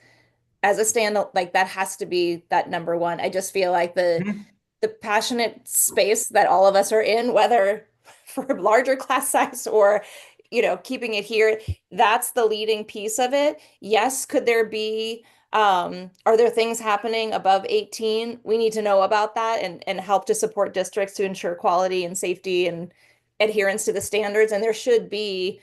As a stand, like that has to be that number 1. I just feel like the passionate space that all of us are in, whether for larger class size or, keeping it here, that's the leading piece of it. Yes, could there be, are there things happening above 18? We need to know about that and help to support districts to ensure quality and safety and adherence to the standards. And there should be,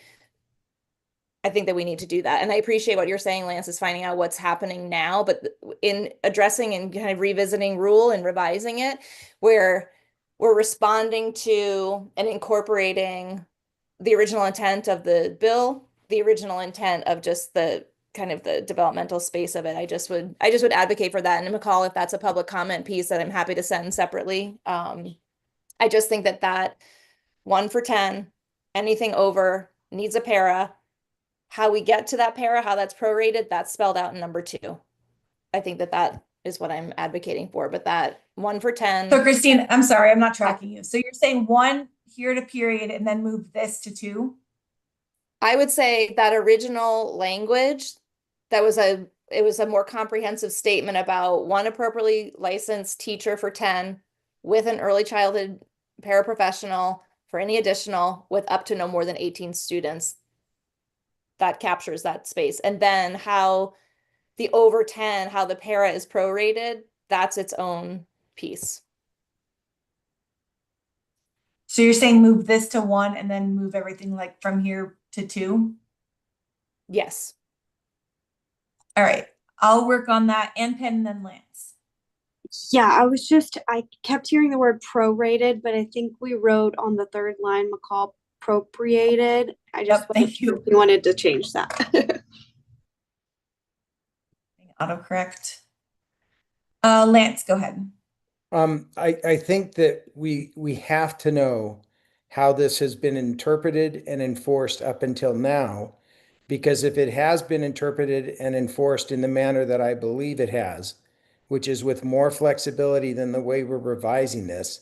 I think that we need to do that. And I appreciate what you're saying, Lance, is finding out what's happening now, but in addressing and kind of revisiting rule and revising it, where we're responding to and incorporating the original intent of the bill, the original intent of just the kind of the developmental space of it. I just would advocate for that. And McCall, if that's a public comment piece that I'm happy to send separately. I just think that 1 for 10, anything over needs a para. How we get to that para, how that's prorated, that's spelled out in number 2. I think that is what I'm advocating for, but that 1 for 10. So Christine, I'm sorry, I'm not tracking you. So you're saying 1 here to period and then move this to 2? I would say that original language, it was a more comprehensive statement about 1 appropriately licensed teacher for 10 with an early childhood paraprofessional for any additional with up to no more than 18 students. That captures that space. And then how the over 10, how the para is prorated, that's its own piece. So you're saying move this to 1 and then move everything like from here to 2? Yes. All right. I'll work on that. And Penn and then Lance. Yeah, I kept hearing the word prorated, but I think we wrote on the 3rd line, McCall, appropriated. I just thank you. Wanted to change that. Autocorrect. Lance, go ahead. I think that we have to know how this has been interpreted and enforced up until now, because if it has been interpreted and enforced in the manner that I believe it has, which is with more flexibility than the way we're revising this,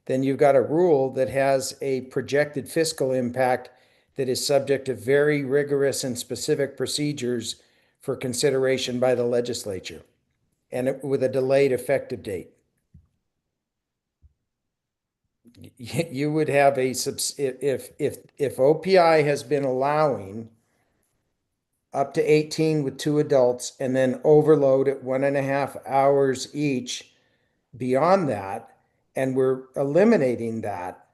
then you've got a rule that has a projected fiscal impact that is subject to very rigorous and specific procedures for consideration by the legislature, and with a delayed effective date. You would have if OPI has been allowing up to 18 with 2 adults and then overload at 1.5 hours each beyond that, and we're eliminating that,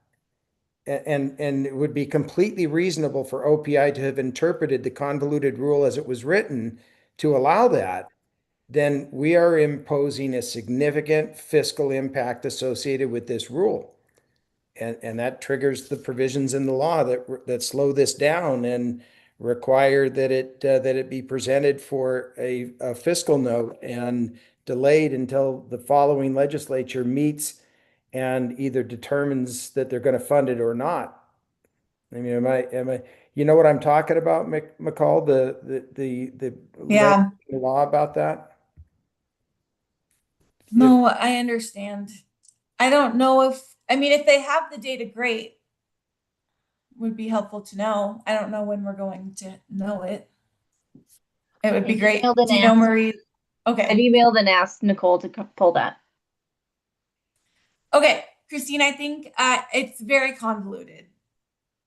and it would be completely reasonable for OPI to have interpreted the convoluted rule as it was written to allow that, then we are imposing a significant fiscal impact associated with this rule. And that triggers the provisions in the law that slow this down and require that it be presented for a fiscal note and delayed until the following legislature meets and either determines that they're going to fund it or not. I mean, am I, you know what I'm talking about, McCall, the law about that? No, I understand. I don't know if they have the data, great. Would be helpful to know. I don't know when we're going to know it. It would be great. Do you know, Marie? Okay. I've emailed and asked Nicole to pull that. Okay, Christine, I think it's very convoluted.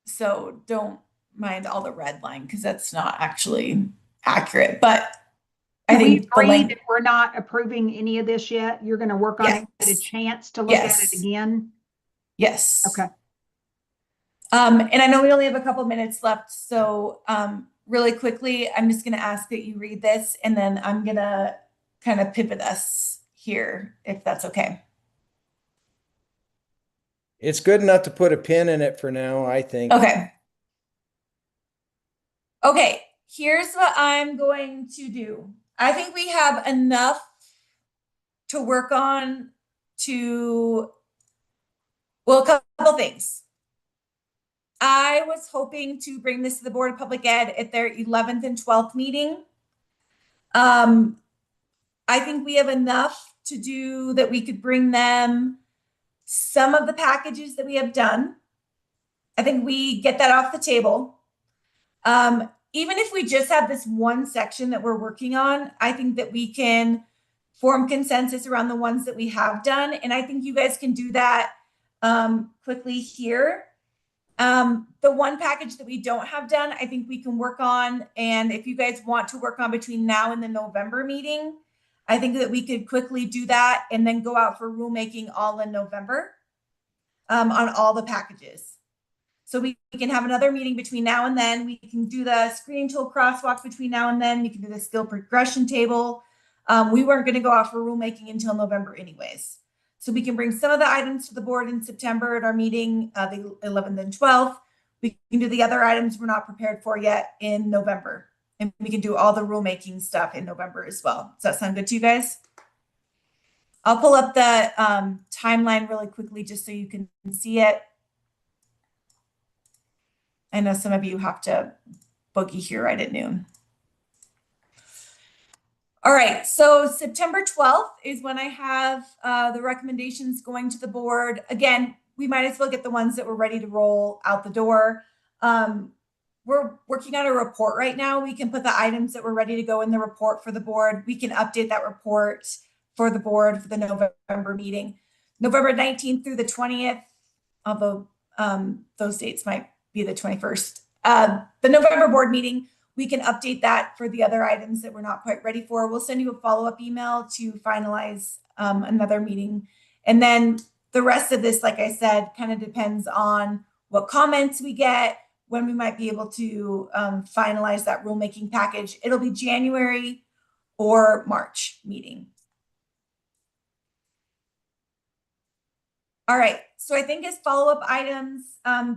So don't mind all the red line because that's not actually accurate. But I We think agree that we're not approving any of this yet. You're going to work on it, get a chance to look at it again. Yes. Okay. And I know we only have a couple minutes left, so really quickly, I'm just going to ask that you read this, and then I'm going to kind of pivot us here, if that's okay. It's good enough to put a pin in it for now, I think. Okay. Okay, here's what I'm going to do. I think we have enough to work on well, a couple things. I was hoping to bring this to the Board of Public Ed at their 11th and 12th meeting. I think we have enough to do that we could bring them some of the packages that we have done. I think we get that off the table. Even if we just have this one section that we're working on, I think that we can form consensus around the ones that we have done. And I think you guys can do that quickly here. The one package that we don't have done, I think we can work on. And if you guys want to work on between now and the November meeting, I think that we could quickly do that and then go out for rulemaking all in November on all the packages. So we can have another meeting between now and then. We can do the screening tool crosswalk between now and then. We can do the skill progression table. We weren't going to go out for rulemaking until November anyways. So we can bring some of the items to the board in September at our meeting, the 11th and 12th. We can do the other items we're not prepared for yet in November. And we can do all the rulemaking stuff in November as well. Does that sound good to you guys? I'll pull up the timeline really quickly just so you can see it. I know some of you have to boogie here right at noon. All right, so September 12th is when I have the recommendations going to the board. Again, we might as well get the ones that were ready to roll out the door. We're working on a report right now. We can put the items that were ready to go in the report for the board. We can update that report for the board for the November meeting. November 19th through the 20th, although those dates might be the 21st. The November board meeting, we can update that for the other items that we're not quite ready for. We'll send you a follow-up email to finalize another meeting. And then the rest of this, like I said, kind of depends on what comments we get, when we might be able to finalize that rulemaking package. It'll be January or March meeting. All right, so I think as follow-up items,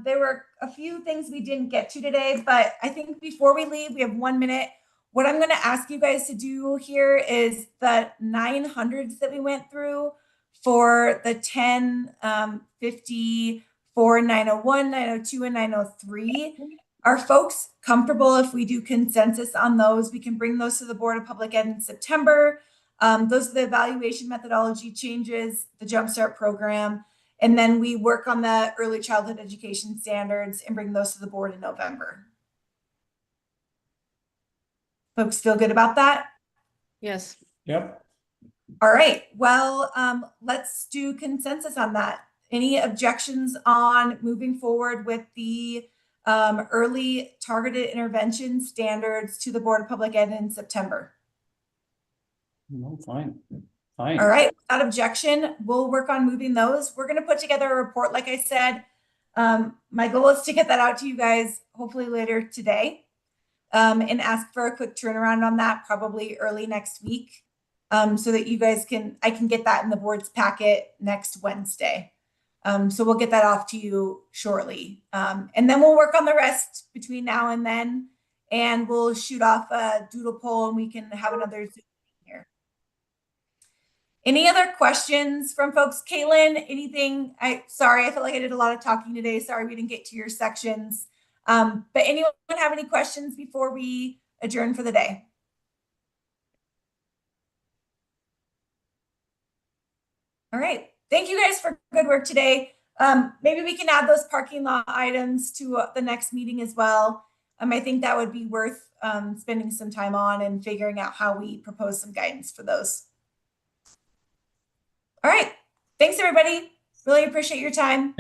there were a few things we didn't get to today, but I think before we leave, we have 1 minute. What I'm gonna ask you guys to do here is the 900s that we went through for the 10, 50, 901, 902, and 903. Are folks comfortable if we do consensus on those? We can bring those to the Board of Public Ed in September. Those are the evaluation methodology changes, the Jumpstart program, and then we work on the early childhood education standards and bring those to the board in November. Folks feel good about that? Yes. Yep. All right, well, let's do consensus on that. Any objections on moving forward with the early targeted intervention standards to the Board of Public Ed in September? No, fine. Fine. All right, without objection, we'll work on moving those. We're going to put together a report, like I said. My goal is to get that out to you guys hopefully later today and ask for a quick turnaround on that, probably early next week, so that you guys I can get that in the board's packet next Wednesday. So we'll get that off to you shortly. And then we'll work on the rest between now and then, and we'll shoot off a doodle poll and we can have another Zoom here. Any other questions from folks? Caitlin, anything? Sorry, I felt like I did a lot of talking today. Sorry we didn't get to your sections. But anyone have any questions before we adjourn for the day? All right. Thank you guys for good work today. Maybe we can add those parking lot items to the next meeting as well. I think that would be worth spending some time on and figuring out how we propose some guidance for those. All right. Thanks, everybody. Really appreciate your time. Thanks.